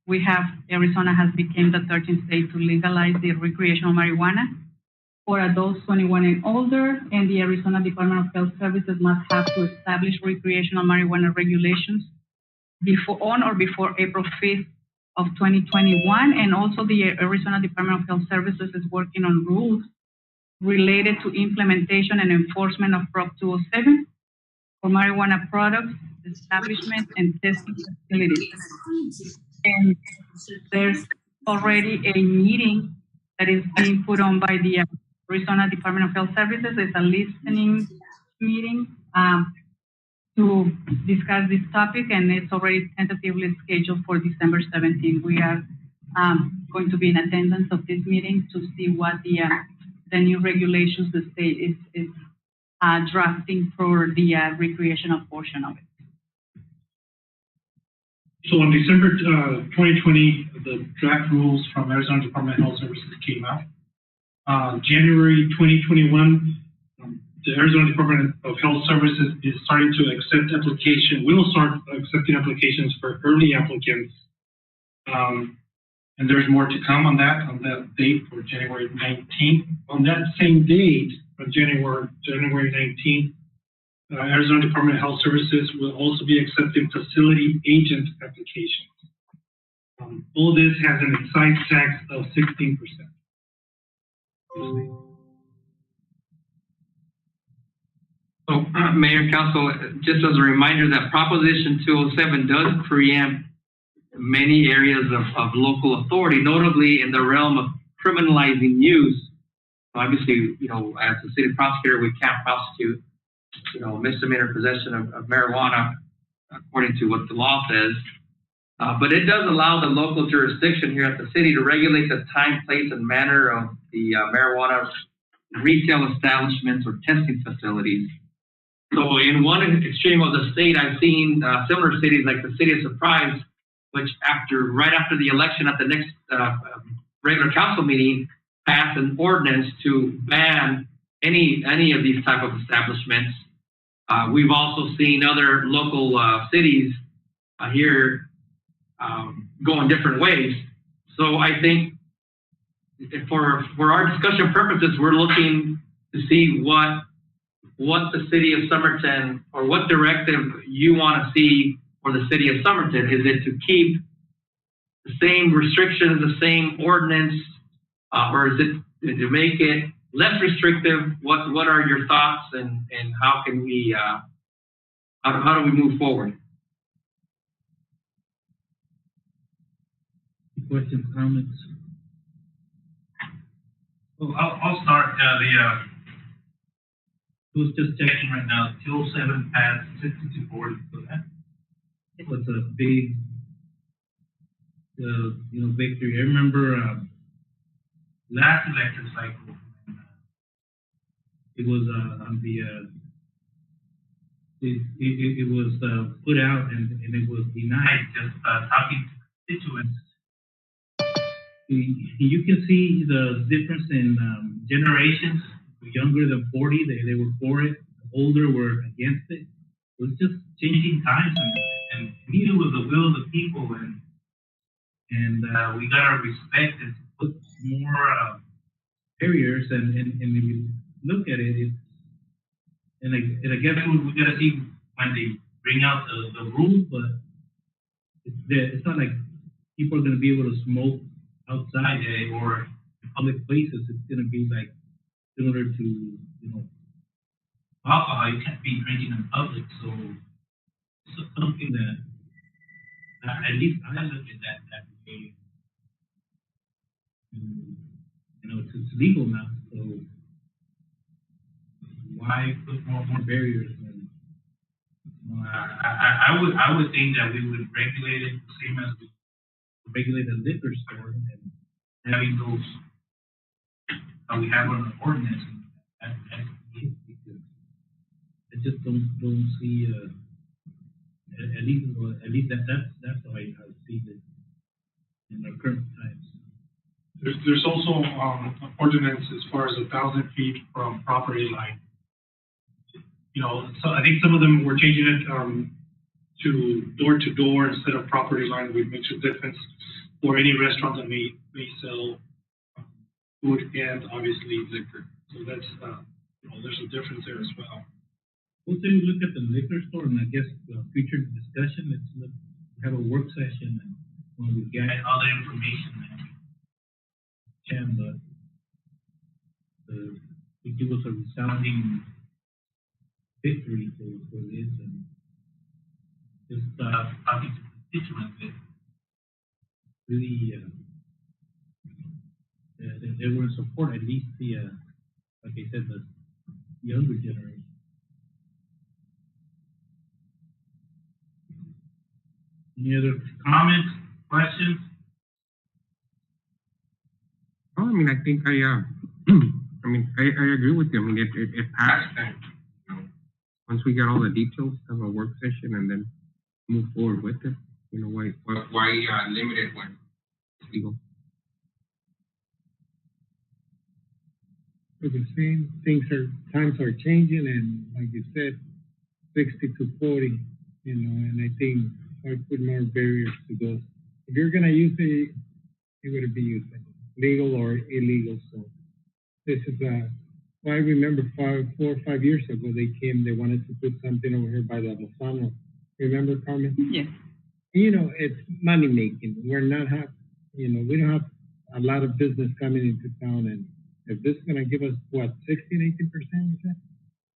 we have Arizona has become the 13th state to legalize the recreational marijuana for adults 21 and older, and the Arizona Department of Health Services must have to establish recreational marijuana regulations on or before April 5th of 2021. And also the Arizona Department of Health Services is working on rules related to implementation and enforcement of Prop 207 for marijuana products, establishment, and testing facilities. And there's already a meeting that is being put on by the Arizona Department of Health Services. It's a listening meeting to discuss this topic, and it's already tentatively scheduled for December 17th. We are going to be in attendance of this meeting to see what the new regulations the state is drafting for the recreational portion of it. So on December 2020, the draft rules from Arizona Department of Health Services came out. January 2021, the Arizona Department of Health Services is starting to accept application. We will start accepting applications for early applicants. And there's more to come on that date for January 19th. On that same date, on January 19th, Arizona Department of Health Services will also be accepting facility agent applications. All this has an excise tax of 16%. So, Mayor, Council, just as a reminder that Proposition 207 does preempt many areas of local authority, notably in the realm of criminalizing use. Obviously, as a city prosecutor, we can't prosecute, misdemeanor possession of marijuana according to what the law says. But it does allow the local jurisdiction here at the city to regulate the time, place, and manner of the marijuana retail establishments or testing facilities. So in one extreme of the state, I've seen similar cities like the city of Surprise, which right after the election at the next regular council meeting, passed an ordinance to ban any of these type of establishments. We've also seen other local cities here go in different ways. So I think for our discussion purposes, we're looking to see what the city of Somerton, or what directive you want to see for the city of Somerton. Is it to keep the same restrictions, the same ordinance, or is it to make it less restrictive? What are your thoughts, and how can we How do we move forward? Questions, comments? Well, I'll start, who's just checking right now, 207 passed 6240, so that was a big, victory. I remember, last election cycle, it was, on the, it was, put out and it was denied, just, talking to constituents. You can see the difference in generations. The younger than 40, they were for it. The older were against it. It was just changing times, and to me, it was the will of the people, and we gotta respect and put more barriers. And if you look at it, and I guess we gotta see when they bring out the rules, but it's not like people are gonna be able to smoke outside or in public places. It's gonna be like similar to alcohol. You can't be drinking in public, so it's something that at least I look at that way. It's legal now, so why put more barriers? And, I would think that we would regulate it the same as we regulate a liquor store, and having those we have on the ordinance. That's it, because I just don't see at least that's how I see it in the current times. There's also an ordinance as far as 1,000 feet from property line. So I think some of them were changing it to door instead of property line, which makes a difference for any restaurant that may sell food and obviously liquor. So that's there's a difference there as well. We'll say we look at the liquor store, and I guess future discussion. Let's have a work session, and when we get all the information, it give us a resounding victory for this, and just talking to constituents that really they were in support, at least the like I said, the younger generation. Any other comments, questions? Oh, I mean, I think I agree with you. I mean, it passed, and once we get all the details, have a work session, and then move forward with it. Why limit it when it's legal? For the same times are changing, and like you said, 60 to 40, and I think I put more barriers to those. If you're gonna use it, you're gonna be using legal or illegal. So this is well, I remember 4 or 5 years ago they wanted to put something over here by the Lozano. Remember, Carmen? Yes. It's money making. We're not we don't have a lot of business coming into town, and if this is gonna give us what, 16, 18%?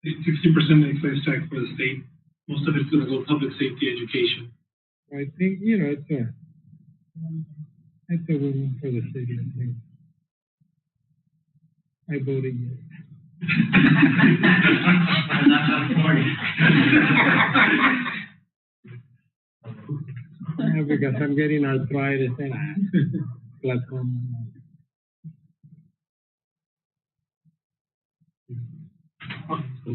60% excise tax for the state. Most of it's gonna go public safety education. I think it's a win for the city. I think. I voted yes. Because I'm getting arthritis and glaucoma. So I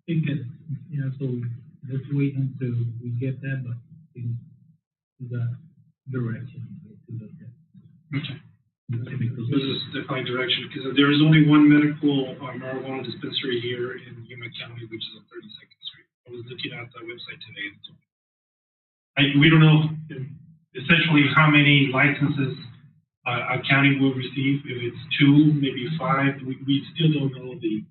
think that so let's wait until we get that, but in the direction to look at. Okay. This is definitely direction, because there is only one medical marijuana dispensary here in Yuma County, which is on 32nd Street. I was looking at the website today. We don't know essentially how many licenses a county will receive. If it's 2, maybe 5, we still don't know the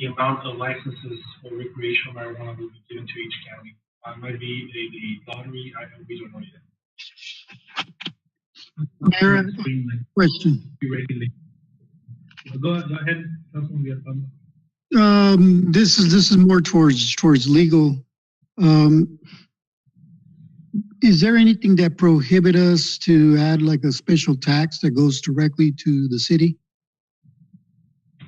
amount of licenses for recreational marijuana that will be given to each county. It might be a lottery. We don't know yet. Mayor, question. Go ahead, Councilman. This is more towards legal. Um, is there anything that prohibit us to add like a special tax that goes directly to the city?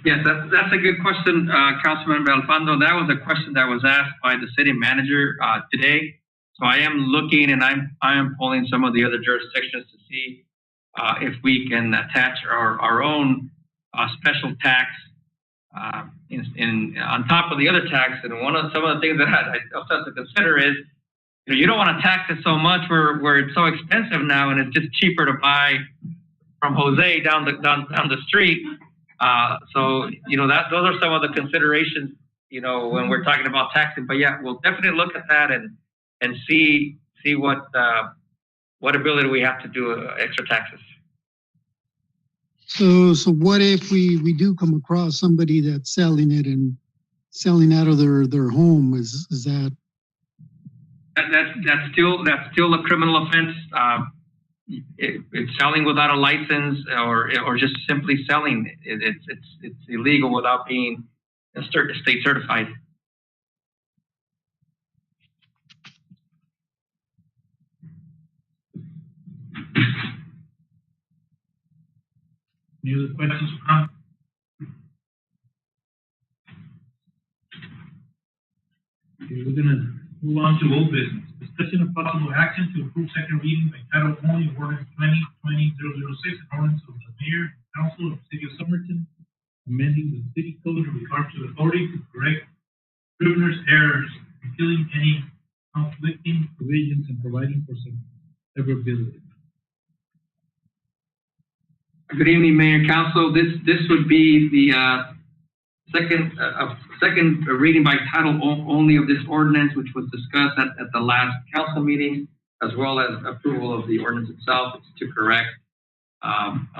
Yes, that's a good question, Councilman Belfando. That was a question that was asked by the city manager today. So I am looking and I am pulling some of the other jurisdictions to see if we can attach our own special tax on top of the other tax. And some of the things that I also have to consider is, you don't want to tax it so much where it's so expensive now, and it's just cheaper to buy from Jose down the street. So those are some of the considerations, when we're talking about taxing. But yeah, we'll definitely look at that and see what ability we have to do extra taxes. So what if we do come across somebody that's selling it and selling out of their home? Is that? That's still a criminal offense. It's selling without a license or just simply selling. It's illegal without being state certified. Any other questions or comments? Okay, we're gonna move on to old business. Discussion of possible action to approve second reading by title only of ordinance 2020-006, an ordinance of the mayor and council of the city of Somerton, amending the city code in regard to authority to correct scrivener's errors, repealing any conflicting provisions and providing for some severability. Good evening, Mayor and Council. This would be the second reading by title only of this ordinance, which was discussed at the last council meeting, as well as approval of the ordinance itself. It's to correct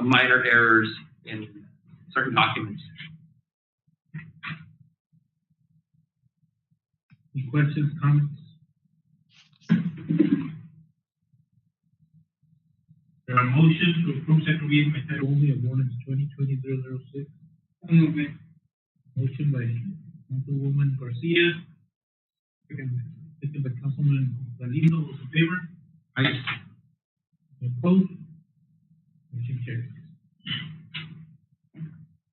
minor errors in certain documents. Any questions, comments? There are motions to approve second reading by title only of ordinance 2020-006. Motion by Councilwoman Garcia. Second by Councilman Galindo. Those in favor? Aye. Opposed? Motion carries.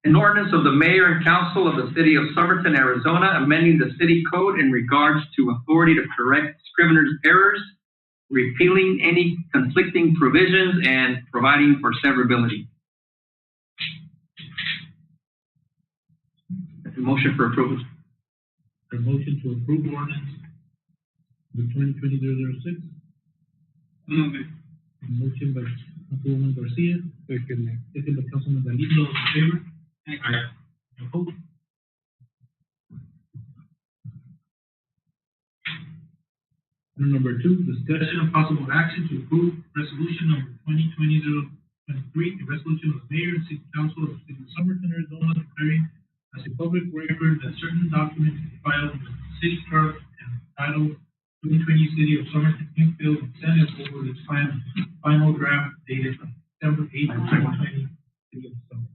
An ordinance of the mayor and council of the city of Somerton, Arizona, amending the city code in regards to authority to correct scrivener's errors, repealing any conflicting provisions, and providing for severability. Motion for approval. A motion to approve ordinance number 2020-006. Motion by Councilwoman Garcia. Second by Councilman Galindo. Those in favor? Aye. Opposed? Item number 2, discussion of possible action to approve resolution number 2020-023, the resolution of the mayor and city council of the city of Somerton, Arizona, declaring as a public record that certain documents filed with the city clerk and titled 2020 City of Somerton Infield and Senate over its final draft dated December 8, 2020, City of Somerton.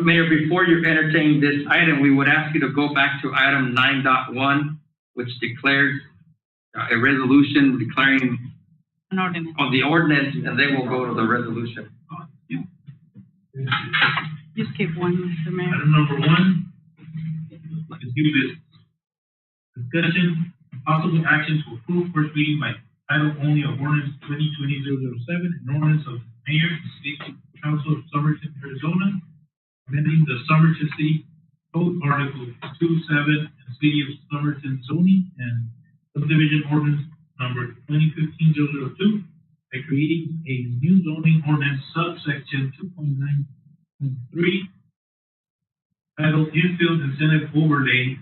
Mayor, before you entertain this item, we would ask you to go back to item 9.1, which declares a resolution declaring An ordinance. on the ordinance, and then we'll go to the resolution. You skip one, Mr. Mayor. Item number 1 is new business. Discussion and possible action to approve first reading by title only of ordinance 2020-007, an ordinance of the mayor and city council of Somerton, Arizona, amending the Somerton City Code Article 2.7 and City of Somerton zoning and subdivision ordinance number 2015-002 by creating a new zoning ordinance subsection 2.9.3 titled Infield Incentive Overlay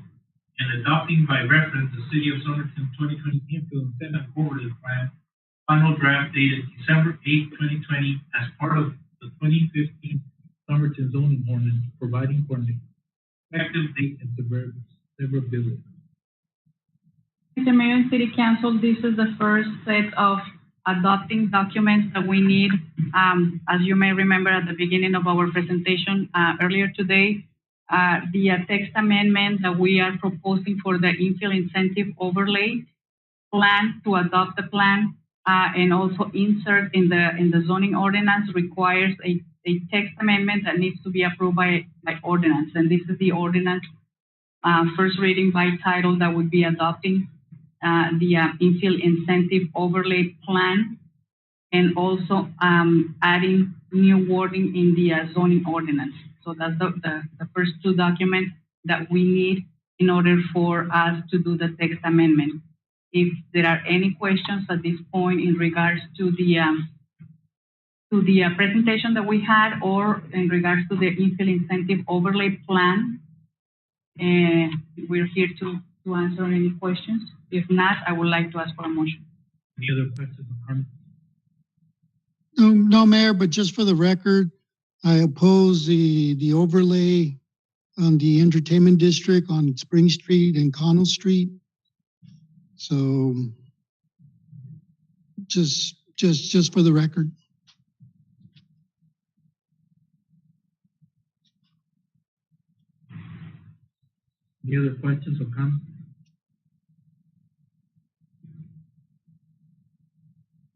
and adopting by reference the City of Somerton 2020 Infield Incentive Overlay Plan, final draft dated December 8, 2020, as part of the 2015 Somerton zoning ordinance, providing for an effective date and severability. Mr. Mayor and City Council, this is the first set of adopting documents that we need. As you may remember at the beginning of our presentation earlier today, the text amendment that we are proposing for the infill incentive overlay plan to adopt the plan and also insert in the zoning ordinance requires a text amendment that needs to be approved by ordinance. And this is the ordinance first reading by title that would be adopting the infill incentive overlay plan and also adding new wording in the zoning ordinance. So that's the first two documents that we need in order for us to do the text amendment. If there are any questions at this point in regards to the presentation that we had or in regards to the infill incentive overlay plan, we're here to answer any questions. If not, I would like to ask for a motion. Any other questions or comments? No, Mayor, but just for the record, I oppose the overlay on the entertainment district on Spring Street and Connell Street. So just for the record. Any other questions or comments?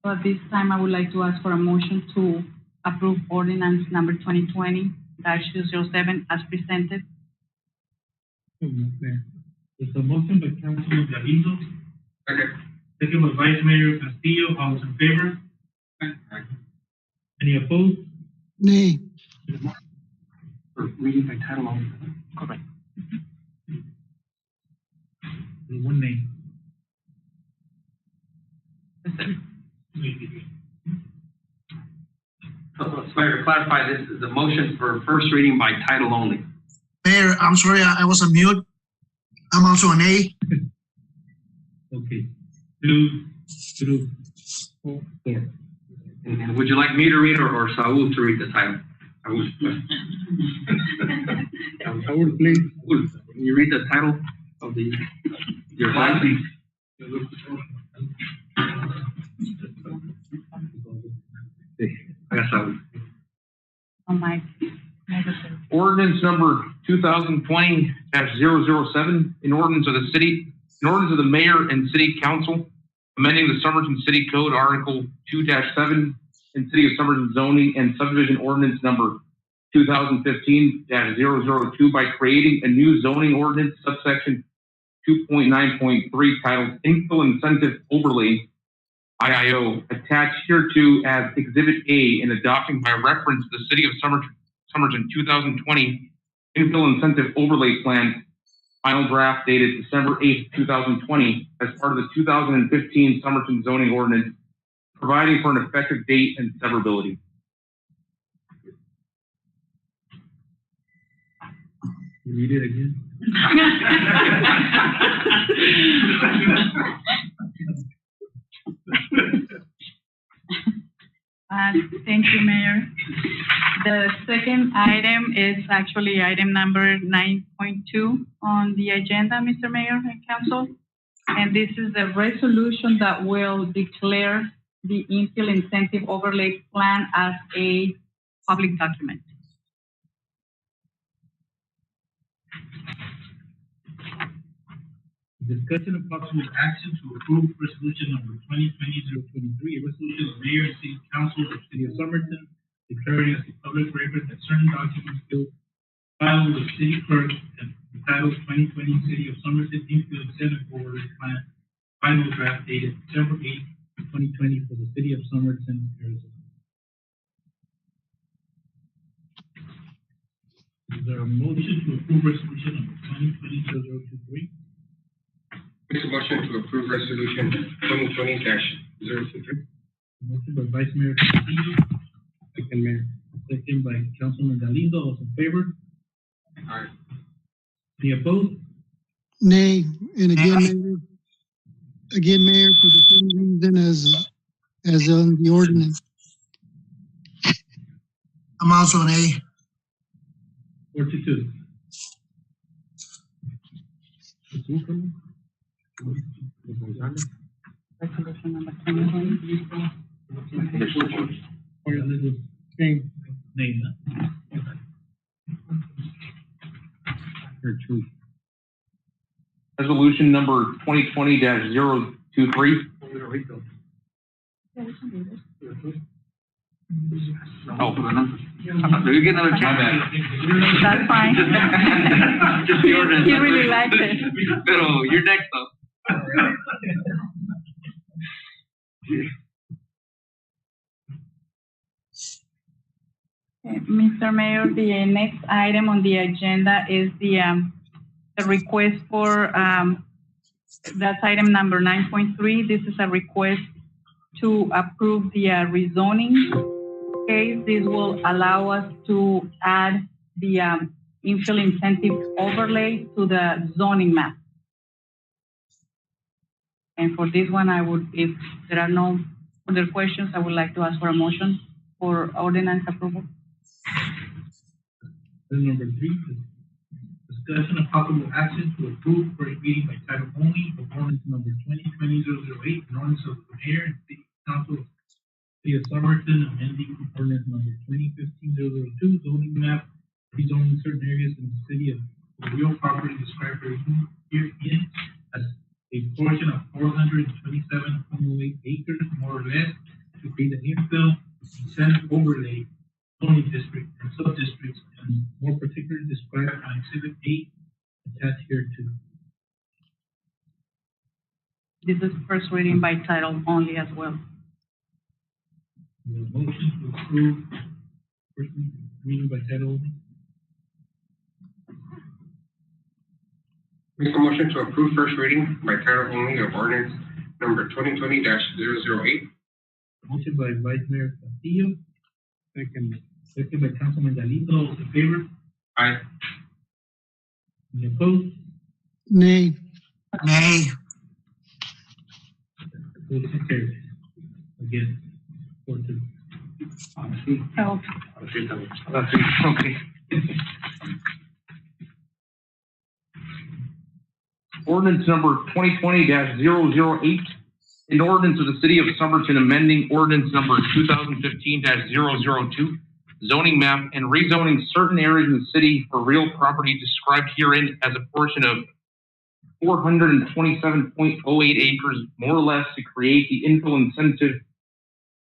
So at this time, I would like to ask for a motion to approve ordinance number 2020-207 as presented. There's a motion by Councilman Galindo, Okay. second by Vice Mayor Castillo. All those in favor? Any opposed? Nay. Reading by title only. Correct. There's one name. So, Mayor, to clarify, this is a motion for first reading by title only. Mayor, I'm sorry, I was on mute. I'm also an A. Okay. Two, four. And would you like me to read or Saul to read the title? Saul, Please. can you read the title of your file? I guess Saul. On my negative. Ordinance number 2020-007, an ordinance of the mayor and city council, amending the Somerton City Code Article 2-7 in City of Somerton zoning and subdivision ordinance number 2015-002 by creating a new zoning ordinance subsection 2.9.3 titled Infill Incentive Overlay IIO, attached hereto as Exhibit A, and adopting by reference the City of Somerton 2020 Infill Incentive Overlay Plan, final draft dated December 8th, 2020, as part of the 2015 Somerton zoning ordinance, providing for an effective date and severability. Read it again. Thank you, Mayor. The second item is actually item number 9.2 on the agenda, Mr. Mayor and Council. And this is a resolution that will declare the infill incentive overlay plan as a public document. Discussion of possible action to approve resolution number 2020-023, a resolution of the mayor and city council of the city of Somerton declaring as a public record that certain documents filed with the city clerk and entitled 2020 City of Somerton Infill Incentive Overlay Plan, final draft dated December 8th, 2020 for the city of Somerton, Arizona. Is there a motion to approve resolution number 2020-023? Make a motion to approve resolution 2020-023. Motion by Vice Mayor Castillo. Second, Mayor. Second by Councilman Galindo. All in favor? Aye. Any opposed? Nay. And again, Mayor, for the same reason as on the ordinance. I'm also an A. 42. Resolution number 2020. Or is it the same name? her truth. Resolution number 2020-023. Oh, Do you get another my chance? bad. That's fine. Just the ordinance. He really likes it. Pero you're next up. Mr. Mayor, the next item on the agenda is the request for, that's item number 9.3. This is a request to approve the rezoning case. This will allow us to add the infill incentive overlay to the zoning map. And for this one, I would, if there are no further questions, I would like to ask for a motion for ordinance approval. Item number 3, discussion of possible action to approve first reading by title only of ordinance number 2020-008, an ordinance of the mayor and city council of City of Somerton amending ordinance number 2015-002, zoning map, rezoning certain areas in the city of real property described herein as a portion of 427.08 acres, more or less, to create an infill incentive overlay zoning district and sub-districts, and more particularly described on Exhibit 8 attached here to. This is first reading by title only as well. The motion to approve first reading by title only. Make a motion to approve first reading by title only of ordinance number 2020-008. Motion by Vice Mayor Castillo, Second. second by Councilman Galindo. All those in favor? Aye. Any opposed? Nay. Nay. Motion carries. Again, 4-2. So, Okay. Ordinance number 2020-008, an ordinance of the City of Somerton amending ordinance number 2015-002, zoning map and rezoning certain areas in the city for real property described herein as a portion of 427.08 acres, more or less, to create the infill incentive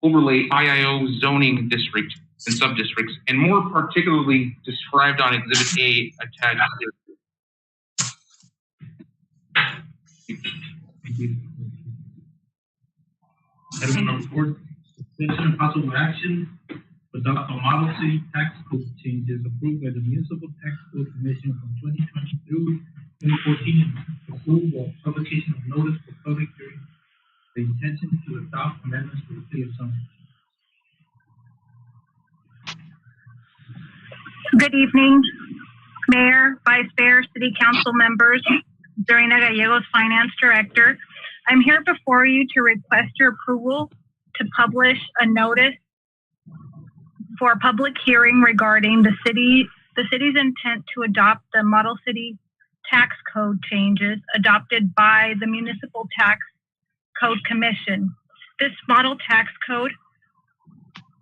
overlay IIO zoning district and sub-districts, and more particularly described on Exhibit A attached here. Thank you. Item number 4, discussion and possible action to adopt a model city tax code changes approved by the Municipal Tax Code Commission from 2020 through 2014 and approve the publication of notice for public hearing. The intention to adopt amendments for the city of Somerton. Good evening, Mayor, Vice Mayor, City Council members, Dorina Gallegos, Finance Director. I'm here before you to request your approval to publish a notice for a public hearing regarding the city's intent to adopt the Model City Tax Code changes adopted by the Municipal Tax Code Commission. This model tax code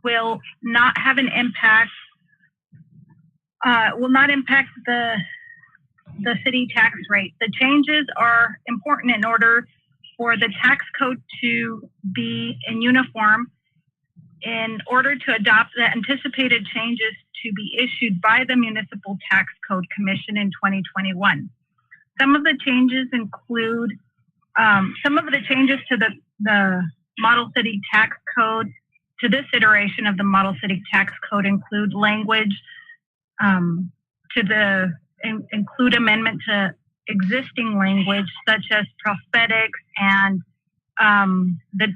will not have an impact, the city tax rate. The changes are important in order for the tax code to be in uniform, in order to adopt the anticipated changes to be issued by the Municipal Tax Code Commission in 2021. Some of the changes include, some of the changes to the Model City Tax Code, to this iteration of the Model City Tax Code include language include amendment to existing language such as prosthetics and the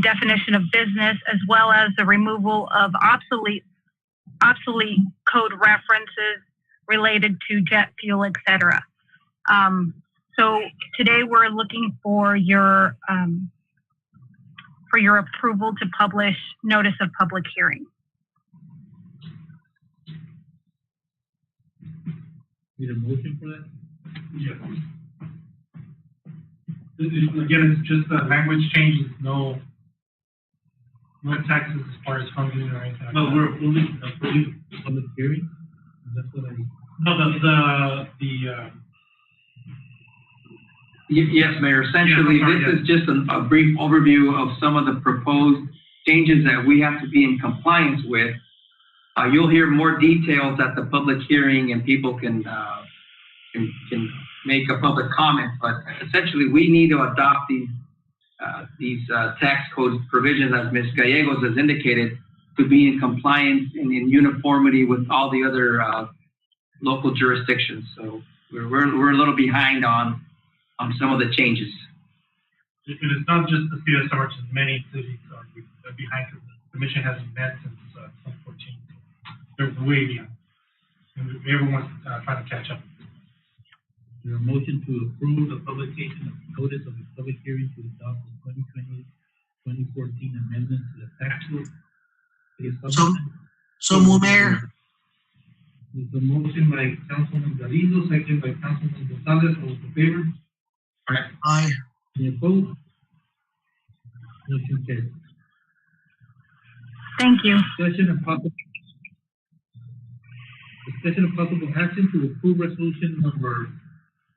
definition of business, as well as the removal of obsolete code references related to jet fuel, etc. So today we're looking for your approval to publish notice of public hearing. Need a motion for that? Yes. Again, it's just a language change, no taxes as far as funding or anything like No, that. we're approving the public hearing. That's what I No, Yes, Mayor. Essentially, Yeah, this is just a brief overview of some of the proposed changes that we have to be in compliance with. You'll hear more details at the public hearing, and people can make a public comment. But essentially, we need to adopt these tax code provisions, as Ms. Gallegos has indicated, to be in compliance and in uniformity with all the other local jurisdictions. So we're a little behind on some of the changes. and it's not just the city of Somerton, many cities are behind, because the commission hasn't met since 2014. They're way behind. And everyone's trying to catch up. Your motion to approve the publication of notice of a public hearing to adopt the 2020-2014 amendment to the tax code. So move, Mayor. There's a motion by Councilman Galindo, second by Councilman Gonzalez. All those in favor? Aye. Any opposed? Motion carries. Thank you. Discussion of possible action to approve resolution number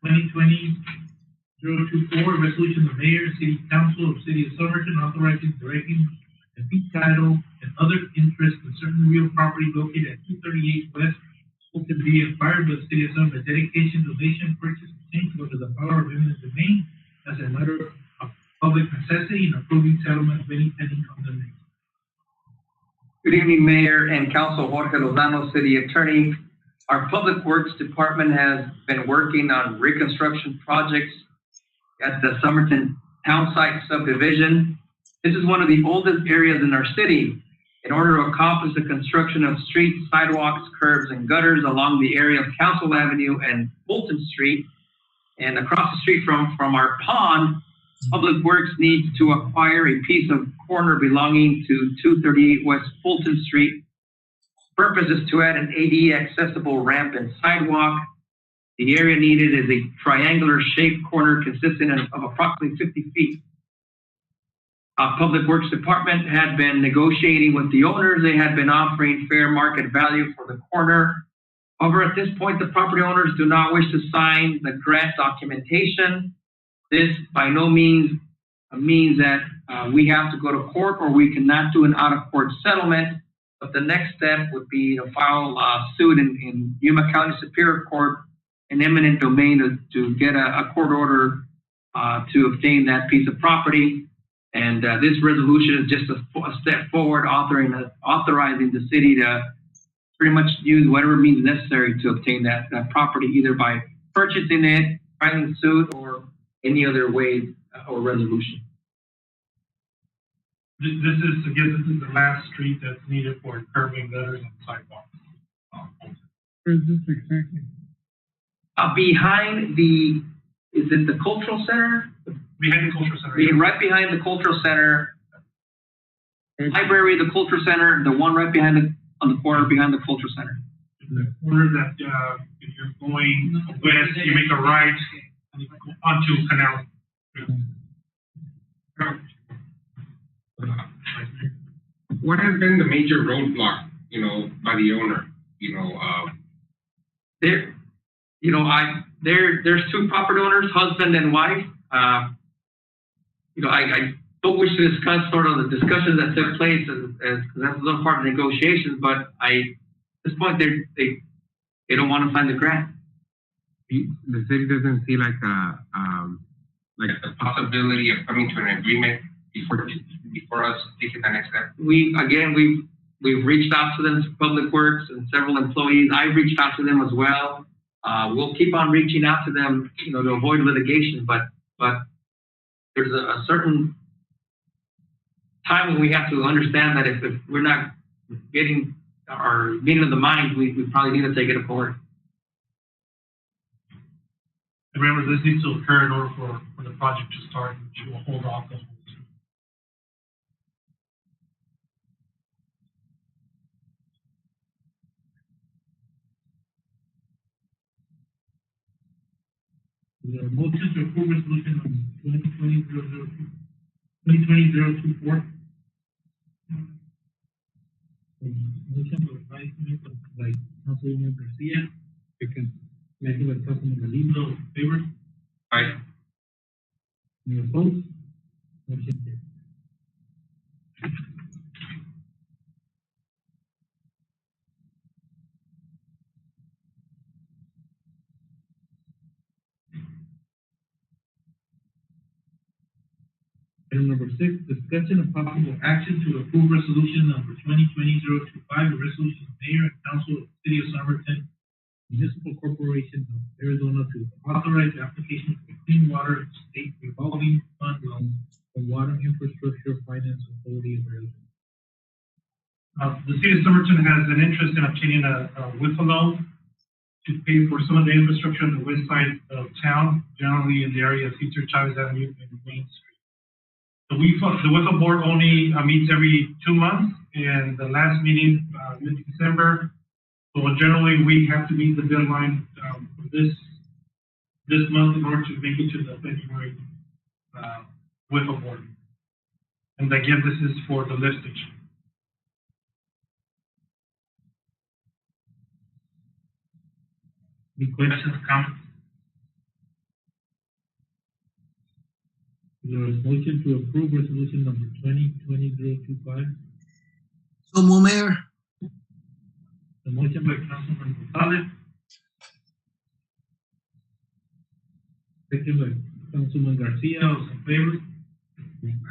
2020-024, resolution of the mayor and city council of city of Somerton authorizing, directing, and fee title and other interests in certain real property located at 238 West Fulton be acquired by the city of Somerton, dedication, donation, purchase, exchange, under the power of eminent domain as a matter of public necessity, and approving settlement of any pending condemnation. Good evening, Mayor and Council. Jorge Lozano, City Attorney. Our Public Works Department has been working on reconstruction projects at the Somerton Townsite subdivision. This is one of the oldest areas in our city. In order to accomplish the construction of streets, sidewalks, curbs, and gutters along the area of Council Avenue and Fulton Street, and across the street from our pond, Public Works needs to acquire a piece of corner belonging to 238 West Fulton Street. Purpose is to add an ADA accessible ramp and sidewalk. The area needed is a triangular shaped corner consisting of approximately 50 feet. Public Works Department had been negotiating with the owners. They had been offering fair market value for the corner. However, at this point, the property owners do not wish to sign the grant documentation. This by no means means that we have to go to court, or we cannot do an out-of-court settlement. But the next step would be to file a suit in Yuma County Superior Court in eminent domain to get a court order to obtain that piece of property. And this resolution is just a step forward, authorizing the city to pretty much use whatever means necessary to obtain that property, either by purchasing it, filing suit, or any other way or resolution. This is the last street that's needed for curbing, gutters, and sidewalks. Where is this exactly? Behind is it the Cultural Center? Behind the Cultural Center. Right behind the Cultural Center. Library, the Cultural Center, the one right behind on the corner behind the Cultural Center. The corner that if you're going west, you make a right onto Canal. What has been the major roadblock, by the owner? There's two property owners, husband and wife. I don't wish to discuss sort of the discussions that took place, as that's a little part of negotiations. But at this point, they don't want to sign the grant. The city doesn't see like the possibility of coming to an agreement before us taking the next step. We've reached out to them, to Public Works and several employees. I reached out to them as well. We'll keep on reaching out to them, to avoid litigation. But there's a certain time when we have to understand that if we're not getting our meeting of the mind, we probably need to take it to court. Remember, this needs to occur in order for the project to start, which will hold off those. Is there a motion to approve resolution on 2020-024? Motion by Vice Mayor by Councilwoman Garcia, Second. Second by Councilman Galindo, in favor? Aye. Any opposed? Motion carries. Item number 6, discussion of possible action to approve resolution number 2020-025, a resolution of mayor and council of the city of Somerton, Municipal Corporation of Arizona to authorize the application for clean water state revolving fund loan for Water Infrastructure Finance Authority of Arizona. The city of Somerton has an interest in obtaining a WIFA loan to pay for some of the infrastructure on the west side of town, generally in the area of Cesar Chavez Avenue and Main Street. The WIFA board only meets every 2 months, and the last meeting, mid-December. So generally, we have to meet the deadline for this month in order to make it to the February WIFA board. And again, this is for the lift station. Any questions, comments? Is there a motion to approve resolution number 2020-025? So move, Mayor. The motion by Councilman Gonzalez. Second by Councilman Garcia, all those in favor?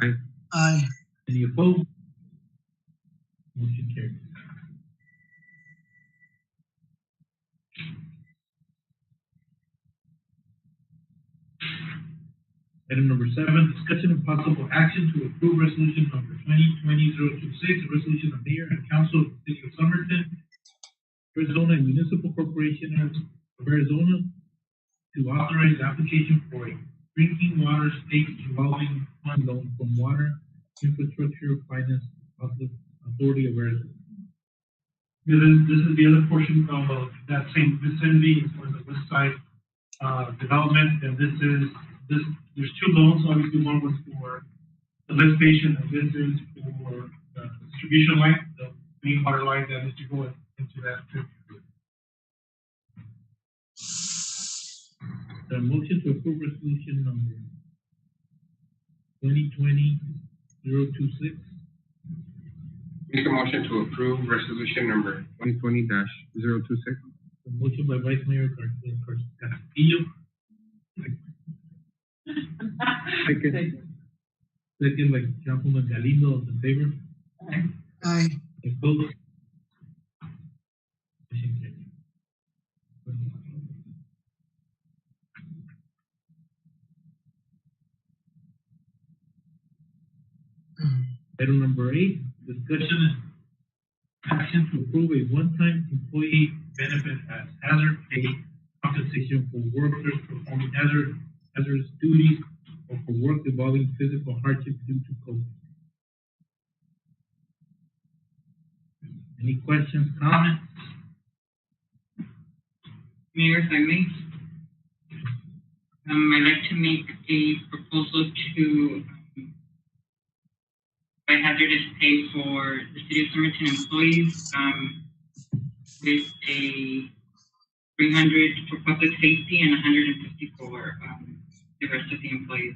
Aye. Aye. Any opposed? Motion carries. Item number 7, discussion and possible action to approve resolution number 2020-026, a resolution of mayor and council of the city of Somerton, Arizona and Municipal Corporation of Arizona to authorize the application for a drinking water state revolving fund loan from Water Infrastructure Finance Authority of Arizona. This is the other portion of that same vicinity as far as the west side development, and there's 2 loans. Obviously, one was for the lift station, and this is for the distribution line, the main water line that is to go into that. The motion to approve resolution number 2020-026. Make a motion to approve resolution number 2020-026. The motion by Vice Mayor Castillo. Second. Second by Councilman Galindo, all in favor? Aye. Opposed? Motion carries. Item number 8, discussion and action to approve a one-time employee benefit as hazard pay compensation for workers performing hazardous duties or for work involving physical hardship due to COVID. Any questions, comments? Mayor, if I may, I'd like to make a proposal to provide hazardous pay for the city of Somerton employees with a 300 for public safety and 150 for the rest of the employees.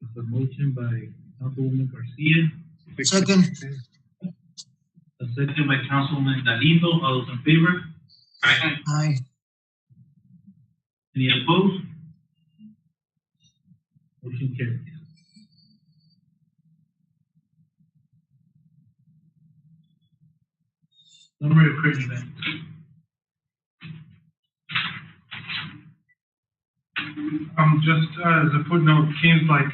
It's a motion by Councilwoman Garcia, Second. a second by Councilman Galindo. All those in favor? Aye. Aye. Any opposed? Motion carries. Summary of current events. Just as a footnote, it seems like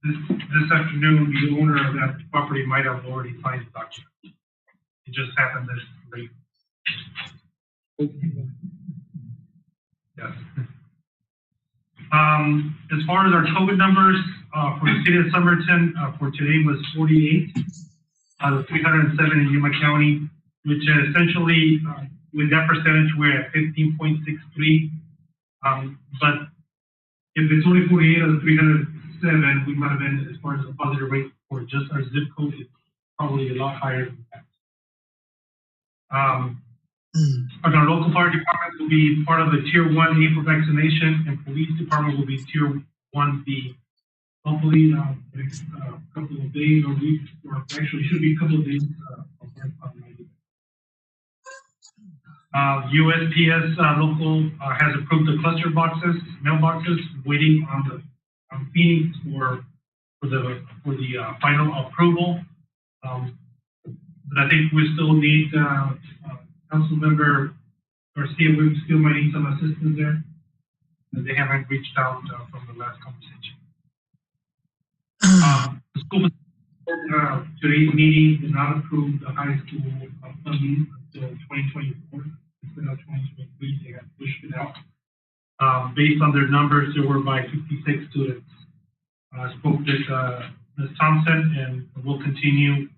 this afternoon, the owner of that property might have already signed the document. It just happened this late. Yes. As far as our COVID numbers for the city of Somerton for today was 48 out of 307 in Yuma County, which essentially with that percentage we're at 15.63. But if it's only 48 out of 307, we might have been, as far as the positive rate for just our zip code, it's probably a lot higher than that. And our local fire department will be part of the Tier 1A for vaccination, and police department will be Tier 1B. Hopefully, the next couple of days or weeks, or actually should be a couple of days. USPS local has approved the cluster boxes, mailboxes, waiting on Phoenix for the final approval. But I think we still need Councilmember Garcia. We still might need some assistance there. They haven't reached out from the last conversation. The school today's meeting did not approve the high school funding until 2024 instead of 2023. They got pushed it out. Based on their numbers, there were by 56 students. I spoke with Ms. Thompson, and we'll continue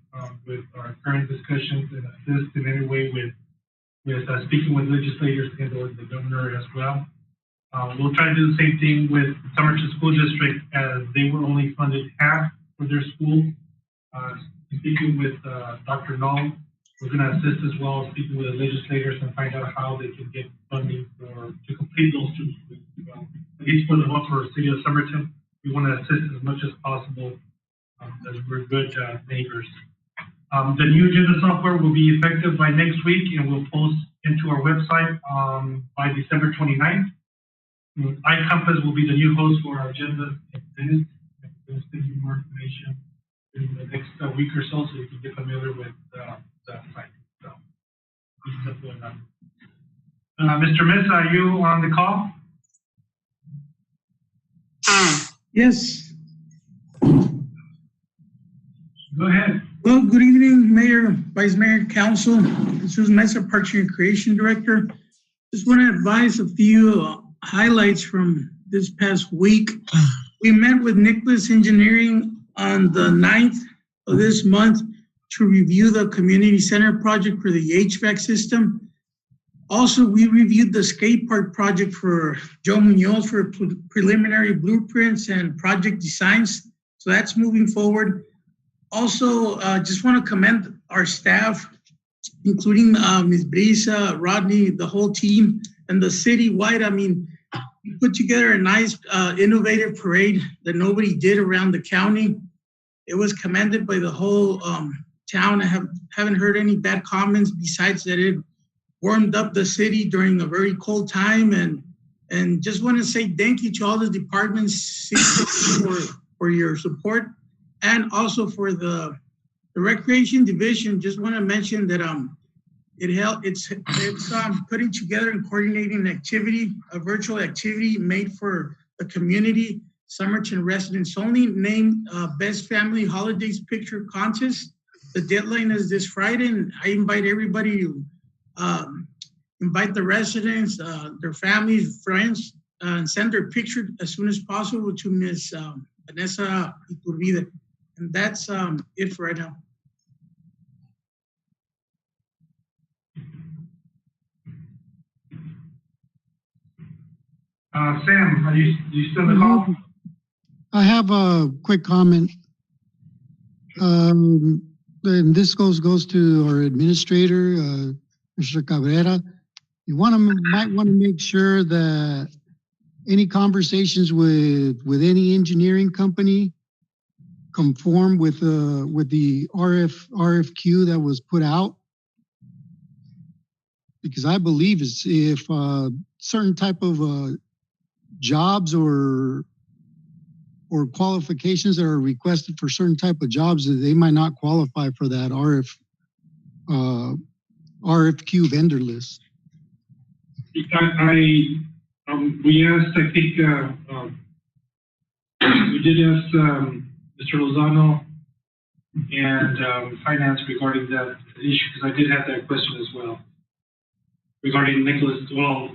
with our current discussions and assist in any way with speaking with legislators and or the governor as well. We'll try to do the same thing with Somerton School District, as they were only funded half for their school. Speaking with Dr. Null, we're going to assist as well, speaking with the legislators and find out how they can get funding to complete those two schools. At least for the one for the city of Somerton, we want to assist as much as possible, as we're good neighbors. The new agenda software will be effective by next week, and we'll post into our website by December 29th. iCompass will be the new host for our agenda and minutes. We'll send you more information in the next week or so you can get familiar with the site. So, simple enough. Mr. Mesa, are you on the call? Yes. Go ahead. Well, good evening, Mayor, Vice Mayor, Council. This is Mesa, Parks and Recreation Director. Just want to advise a few highlights from this past week. We met with Nicholas Engineering on the 9th of this month to review the community center project for the HVAC system. Also, we reviewed the skate park project for Joe Munoz for preliminary blueprints and project designs. So that's moving forward. Also, just want to commend our staff, including Ms. Brisa, Rodney, the whole team, and the city-wide. I mean, we put together a nice, innovative parade that nobody did around the county. It was commended by the whole town. I haven't heard any bad comments besides that it warmed up the city during a very cold time. And just want to say thank you to all the departments for your support, and also for the Recreation Division. Just want to mention that it's putting together and coordinating an activity, a virtual activity made for the community, Somerton residents only, named Best Family Holidays Picture Contest. The deadline is this Friday, and I invite everybody to invite the residents, their families, friends, and send their picture as soon as possible to Ms. Vanessa Iturbide. And that's it for right now. Sam, are you still on the call? I have a quick comment. And this goes to our administrator, Mr. Cabrera. You might want to make sure that any conversations with any engineering company conform with the RFQ that was put out, because I believe if certain type of jobs or qualifications that are requested for certain type of jobs, that they might not qualify for that RFQ vendor list. We asked, I think, we did ask Mr. Lozano and finance regarding that issue, because I did have that question as well regarding Nicholas. Well,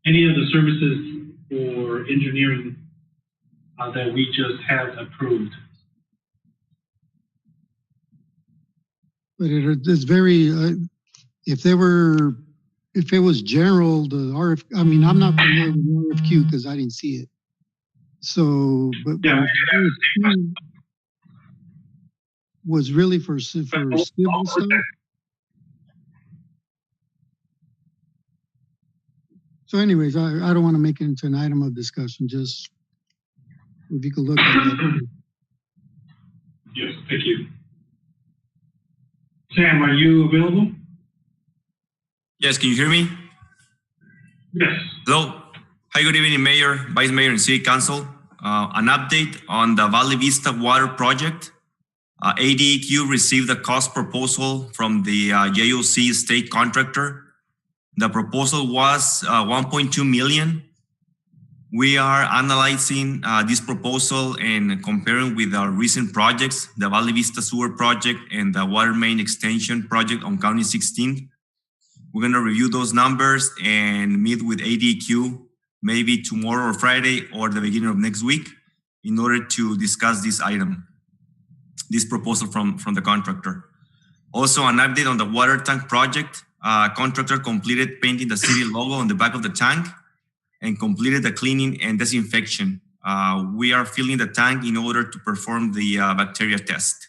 any of the services for engineering that we just had approved. But it's very, if it was general, the RFQ, I mean, I'm not familiar with the RFQ because I didn't see it. So, but yeah, was really for civil stuff. So anyways, I don't want to make it into an item of discussion, just if you could look at it. Yes, thank you. Sam, are you available? Yes, can you hear me? Yes. Hello. Hi, good evening, Mayor, Vice Mayor, and City Council. An update on the Valley Vista Water Project. ADEQ received a cost proposal from the JOC state contractor. The proposal was 1.2 million. We are analyzing this proposal and comparing with our recent projects, the Valley Vista Sewer Project and the Water Main Extension Project on County 16. We're going to review those numbers and meet with ADQ maybe tomorrow or Friday or the beginning of next week in order to discuss this item, this proposal from the contractor. Also, an update on the water tank project. Contractor completed painting the city logo on the back of the tank and completed the cleaning and disinfection. We are filling the tank in order to perform the bacteria test.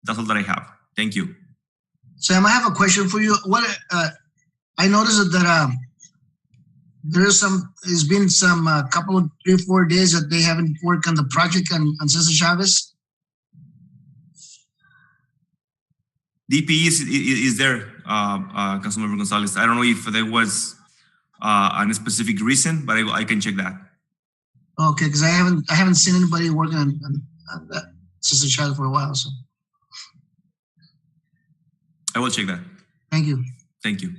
That's all that I have. Thank you. Sam, I have a question for you. What I noticed that there's been some couple of 3-4 days that they haven't worked on the project on Cesar Chavez. DPE is there, Councilmember Gonzalez. I don't know if there was a specific reason, but I can check that. Okay, because I haven't seen anybody working on that Cesar Chavez for a while. So I will check that. Thank you. Thank you.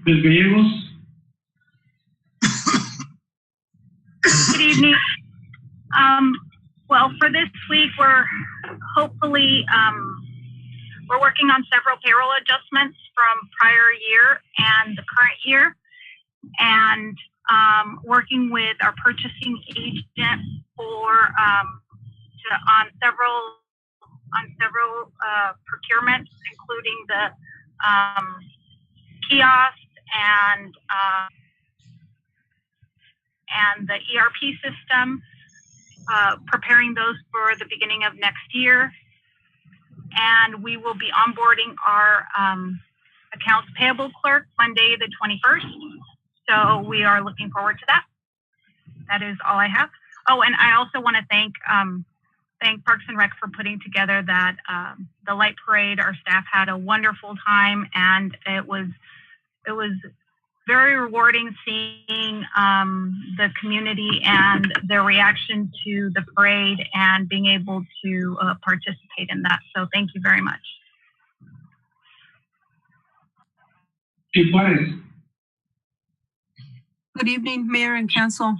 Ms. Gallegos? Good evening. Well, for this week, we're hopefully we're working on several payroll adjustments from prior year and the current year, and working with our purchasing agent for on several procurements, including the kiosk and the ERP system, preparing those for the beginning of next year. And we will be onboarding our accounts payable clerk Monday the 21st. So we are looking forward to that. That is all I have. Oh, and I also want to thank Parks and Rec for putting together that the light parade. Our staff had a wonderful time, and it was very rewarding seeing the community and their reaction to the parade and being able to participate in that. So thank you very much. Chief Juarez. Good evening, Mayor and Council.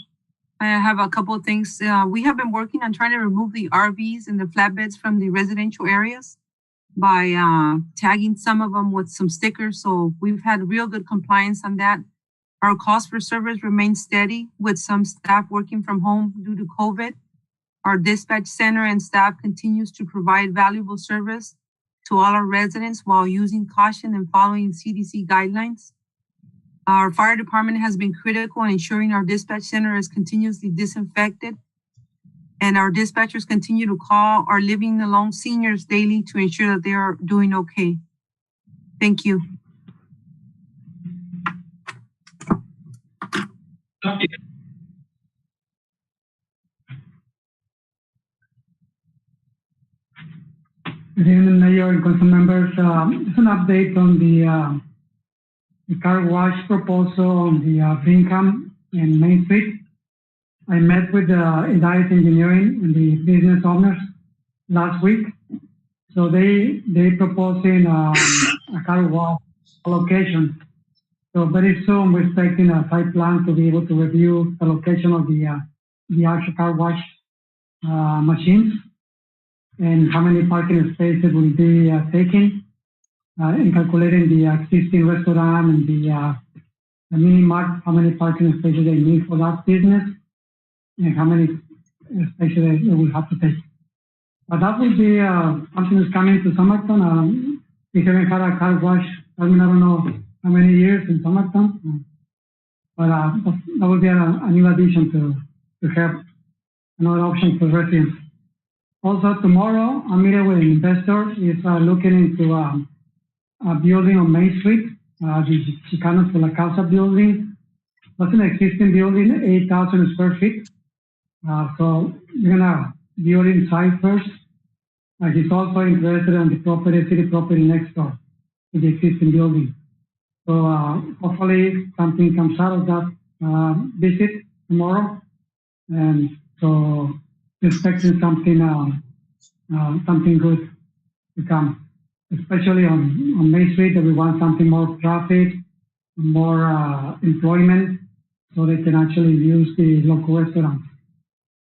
I have a couple of things. We have been working on trying to remove the RVs and the flatbeds from the residential areas by tagging some of them with some stickers. So we've had real good compliance on that. Our cost for service remains steady with some staff working from home due to COVID. Our dispatch center and staff continues to provide valuable service to all our residents while using caution and following CDC guidelines. Our fire department has been critical in ensuring our dispatch center is continuously disinfected, and our dispatchers continue to call our living alone seniors daily to ensure that they are doing okay. Thank you. Good evening, Mayor and Council members. It's an update on the car wash proposal on the Bingham and Main Street. I met with the Indirect Engineering and the business owners last week. So they proposing a car wash location. So very soon we're expecting a site plan to be able to review the location of the actual car wash machines and how many parking spaces will be taken. In calculating the existing restaurant and the mini mart, how many parking spaces they need for that business, and how many spaces they will have to take. But that will be something that's coming to Somerton. We haven't had a car wash, I don't know how many years in Somerton, but that will be a new addition to have another option for residents. Also tomorrow, I'm meeting with an investor. He's looking into building on Main Street, the Chicanos de la Casa building. That's an existing building, 8,000 square feet. So we're gonna view it inside first. He's also interested in the property, city property next door to the existing building. So hopefully something comes out of that visit tomorrow. And so expecting something good to come, especially on Main Street, that we want something more traffic, more employment, so they can actually use the local restaurants,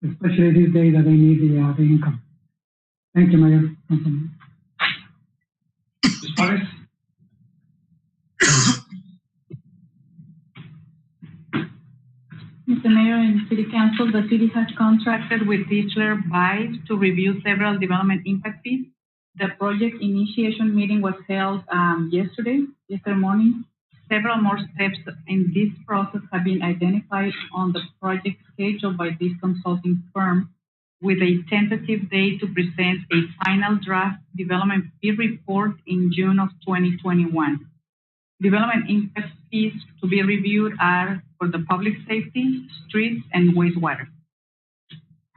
especially these days that they need the income. Thank you, Mayor. Ms. Juarez? Mr. Mayor and City Council, the city has contracted with Tischler Bice to review several development impact fees. The project initiation meeting was held yesterday morning. Several more steps in this process have been identified on the project schedule by this consulting firm, with a tentative date to present a final draft development fee report in June of 2021. Development impact fees to be reviewed are for the public safety, streets, and wastewater.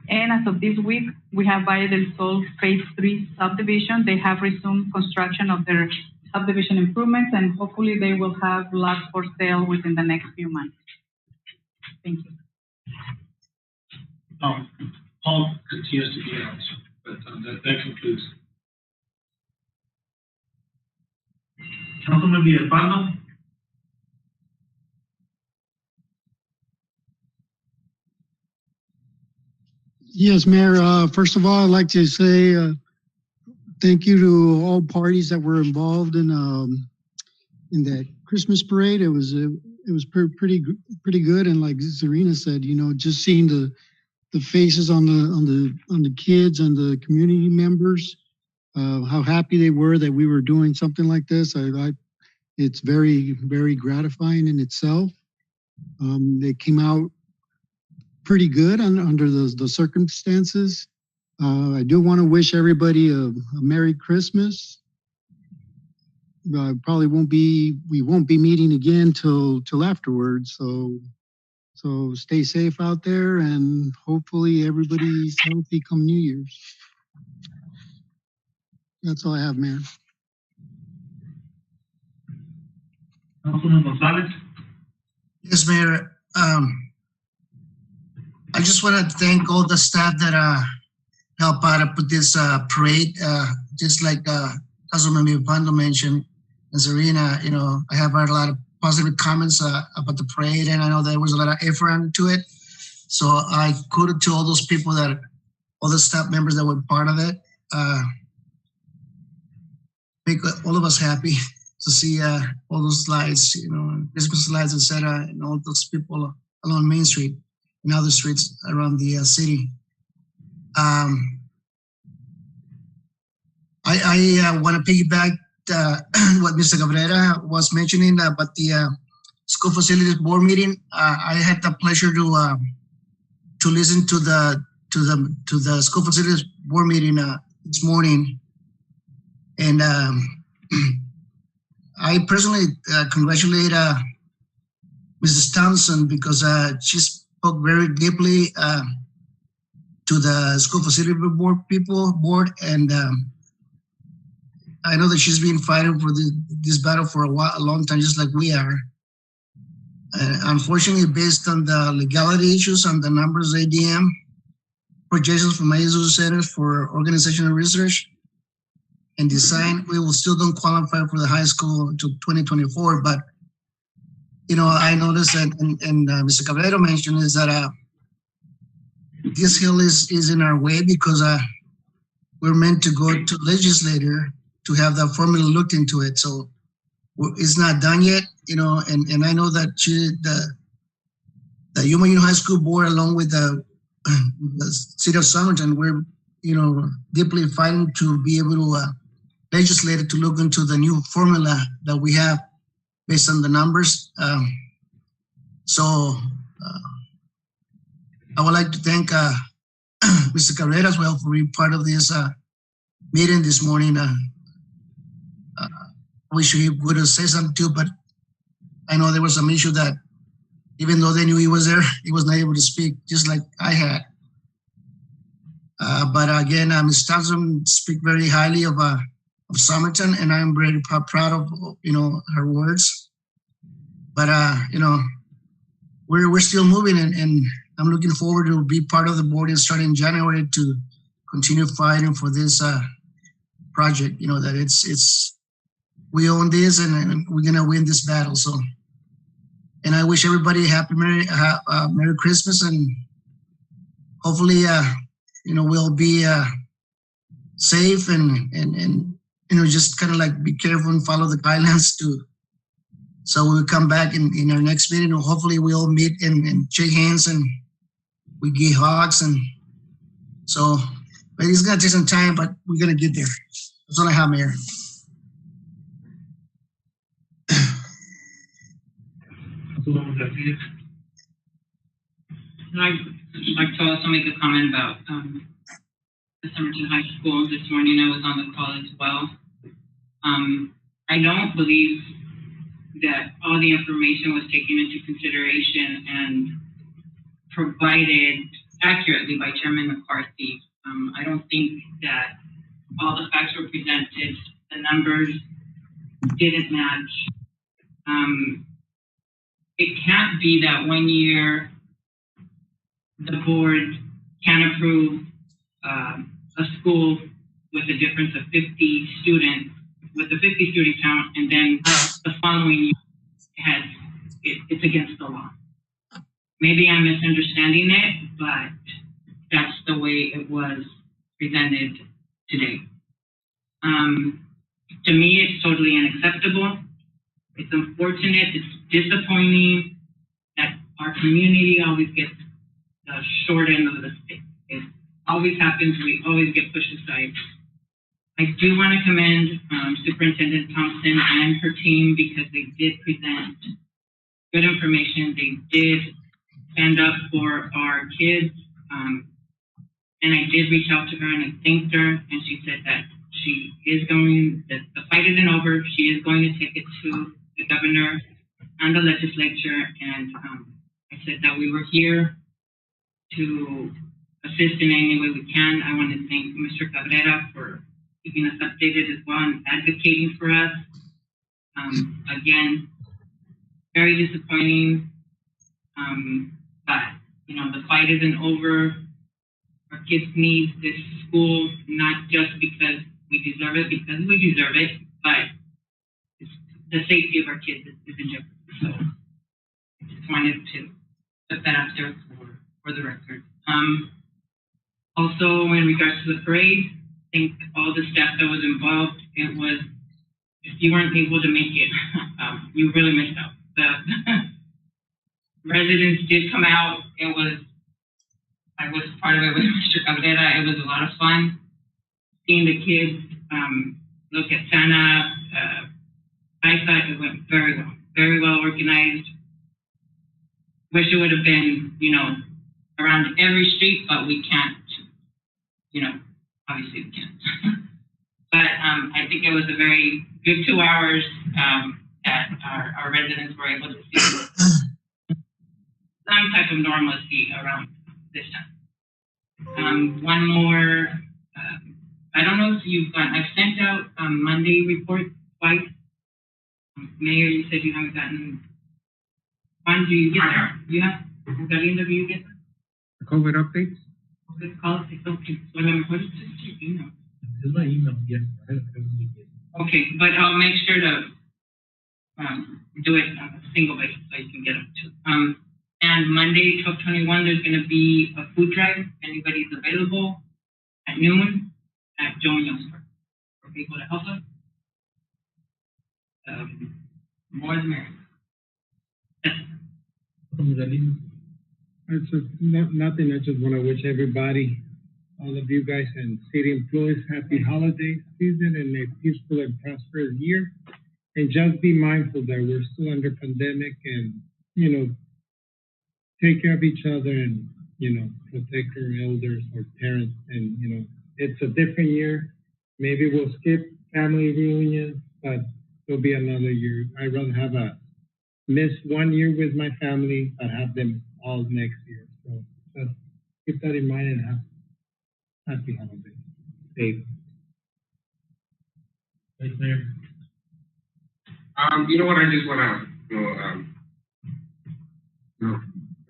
And as of this week, we have Valle del Sol Phase 3 subdivision. They have resumed construction of their subdivision improvements, and hopefully they will have lots for sale within the next few months. Thank you. Paul continues to be out, but that concludes. Councilman Villalpando? Yes, Mayor. First of all, I'd like to say thank you to all parties that were involved in that Christmas parade. It was pretty good, and like Serena said, you know, just seeing the faces on the kids and the community members, how happy they were that we were doing something like this. It's very, very gratifying in itself. They came out pretty good under the circumstances. I do want to wish everybody a Merry Christmas. We won't be meeting again till afterwards. So stay safe out there, and hopefully everybody's healthy come New Year's. That's all I have, Mayor. Councilman Gonzalez? Yes, Mayor. I just want to thank all the staff that helped out to put this parade. Just like Councilman Villalpando mentioned, and Serena, you know, I have heard a lot of positive comments about the parade, and I know there was a lot of effort into it. So I quoted to all those people all the staff members that were part of it. Make all of us happy to see all those slides, you know, Christmas slides, etc., and all those people along Main Street and other streets around the city. I want to piggyback what Mr. Cabrera was mentioning about the school facilities board meeting. I had the pleasure to listen to the school facilities board meeting this morning, and I personally congratulate Mrs. Thompson because she spoke very deeply to the school facility board, and I know that she's been fighting for this battle for a long time, just like we are. Unfortunately, based on the legality issues and the numbers ADM projections from ISO Centers for Organizational Research and Design, we will still don't qualify for the high school until 2024. But you know, I noticed that, and Mr. Cabrera mentioned, is that this hill is in our way because we're meant to go to legislator to have that formula looked into it. So it's not done yet, you know, and I know that the Yuma Union High School Board, along with the City of Somerton, we're, you know, deeply fighting to be able to legislate it to look into the new formula that we have based on the numbers. So I would like to thank Mr. Cabrera as well for being part of this meeting this morning. wish he would have said something too, but I know there was some issue that even though they knew he was there, he was not able to speak, just like I had. But again, Ms. Thompson speak very highly of Somerton, and I'm very proud of her words. But we're still moving, and I'm looking forward to be part of the board and starting in January to continue fighting for this project. That it's we own this, and we're gonna win this battle. So, and I wish everybody happy Merry Christmas, and hopefully, we'll be safe and just kind of like be careful and follow the guidelines so we'll come back in our next meeting. Hopefully we all meet and shake hands and we give hugs. And so, but it's gonna take some time, but we're gonna get there. That's all I have, Mayor. I'd like to also make a comment about the Somerton High School. This morning I was on the call as well. I don't believe that all the information was taken into consideration and provided accurately by Chairman McCarthy. I don't think that all the facts were presented. The numbers didn't match. It can't be that 1 year the board can approve a school with a difference of 50 students, with a 50 student count, and then the following year it's against the law. Maybe I'm misunderstanding it, but that's the way it was presented today. To me, it's totally unacceptable. It's unfortunate, it's disappointing that our community always gets the short end of the stick. It always happens, we always get pushed aside. I do want to commend Superintendent Thompson and her team because they did present good information. They did stand up for our kids. And I did reach out to her and I thanked her, and she said that she is going, that the fight isn't over. She is going to take it to the governor and the legislature. And I said that we were here to assist in any way we can. I want to thank Mr. Cabrera for keeping us updated as well and advocating for us. Again, very disappointing, but the fight isn't over. Our kids need this school, not just because we deserve it, but the safety of our kids is in jeopardy. So I just wanted to put that out there for the record. Also, in regards to the parade, thank all the staff that was involved. It was, if you weren't able to make it, you really missed out. The residents did come out. I was part of it with Mr. Cabrera. It was a lot of fun seeing the kids look at Santa. I thought it went very well organized. Wish it would have been, around every street, but we can't, obviously we can't. But I think it was a very good 2 hours that our residents were able to see some type of normalcy around this time. One more, I don't know if I've sent out Monday report twice. Mayor, you said you haven't gotten one. Do you get that? You have? Galindo, do you get that? COVID updates? Okay, so a lo mejor it's just your email. It's my email, yes. Okay, but I'll make sure to do it on a single basis so you can get them too. And Monday, 12/21, there's going to be a food drive. If anybody's available at noon at Joe Young's Park for people to help us. More than merrier. It's just nothing. I just want to wish everybody, all of you guys and city employees, happy holiday season and a peaceful and prosperous year. And just be mindful that we're still under pandemic and, take care of each other and, protect our elders or parents. And, it's a different year. Maybe we'll skip family reunions, but It'll be another year. I'd rather have miss 1 year with my family than have them all next year. So just keep that in mind and have happy holidays. Safe. Vice Mayor. You know what, I just wanna,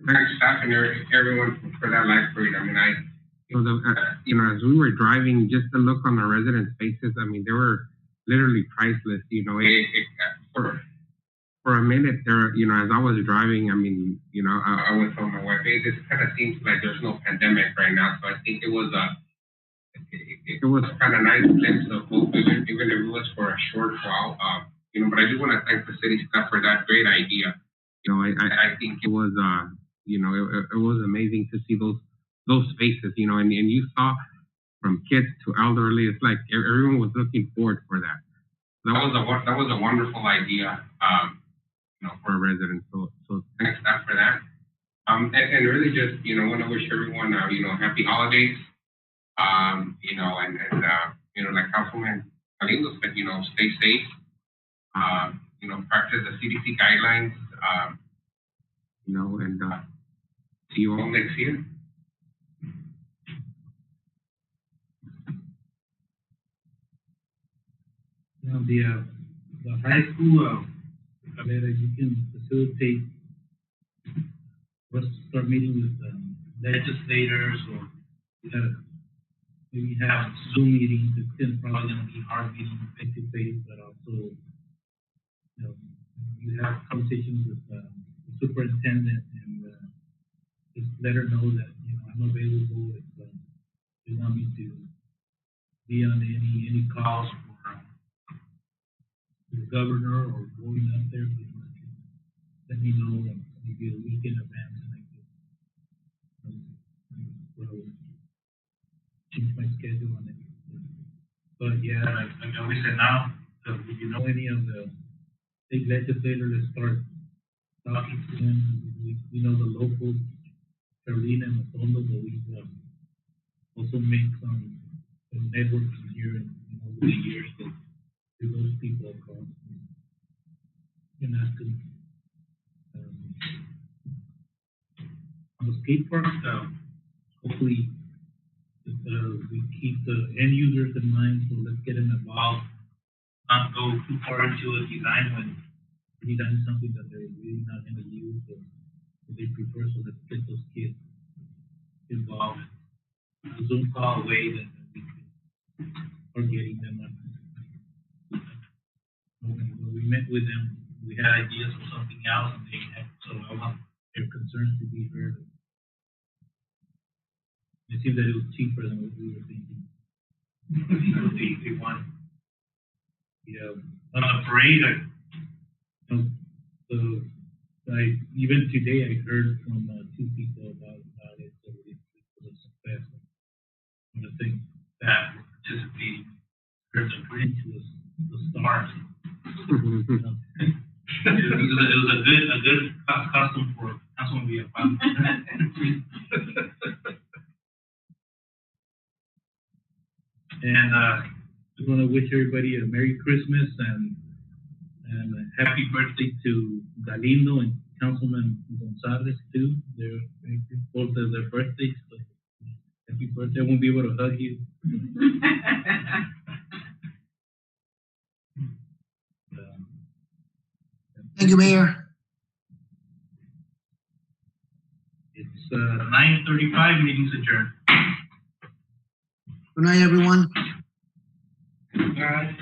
thank staff and everyone for that life read. I mean, as we were driving, just the look on the residents' faces, I mean, they were literally priceless. For a minute there, as I was driving, I mean, I was telling my wife, hey, this kind of seems like there's no pandemic right now. So I think it was kind of nice glimpse of hope, even if it was for a short while. But I do want to thank the city staff for that great idea. I think it was, it was amazing to see those faces, and you saw from kids to elderly, it's like everyone was looking forward for that. That was a wonderful idea, for our residents. So thanks staff for that. And really just, want to wish everyone, happy holidays. And like Councilman Galindo said, stay safe. Practice the CDC guidelines. And see you all next year. Now the high school, you can facilitate. Let's start meeting with legislators, or maybe have Zoom meetings. It's probably going to be hard meeting face to face, but also, you have conversations with the superintendent and just let her know that I'm available if you want me to be on any calls for the governor or going up there. Let me know maybe a week in advance, and I can change my schedule on it. But yeah, like I always said, now, if you know any of the state legislators, let's start talking to them. We know the locals, Carolina and Matondo, but we've also made some networking here over the years. So to those people across, and ask them. On the skate park, hopefully we keep the end users in mind, so let's get them involved. Not go too far into a design when the design is something that they're really not going to use or they prefer, so let's get those kids involved. A Zoom call away, then we can start getting them up. When we met with them, we had ideas of something else, and they had, so I want their concerns to be heard. It seemed that it was cheaper than what we were thinking. They want. Yeah, on the parade, even today I heard from 2 people about it, so it was a success. One of the things that were participating, there's a bridge to the stars. It was a good custom for Councilman Villafan. And I want to wish everybody a Merry Christmas and a happy birthday to Galindo and Councilman Gonzalez too. They're both of their birthdays. So happy birthday! I won't be able to hug you. Thank you, Mayor. It's 9:35. Meeting's adjourned. Good night, everyone. All right.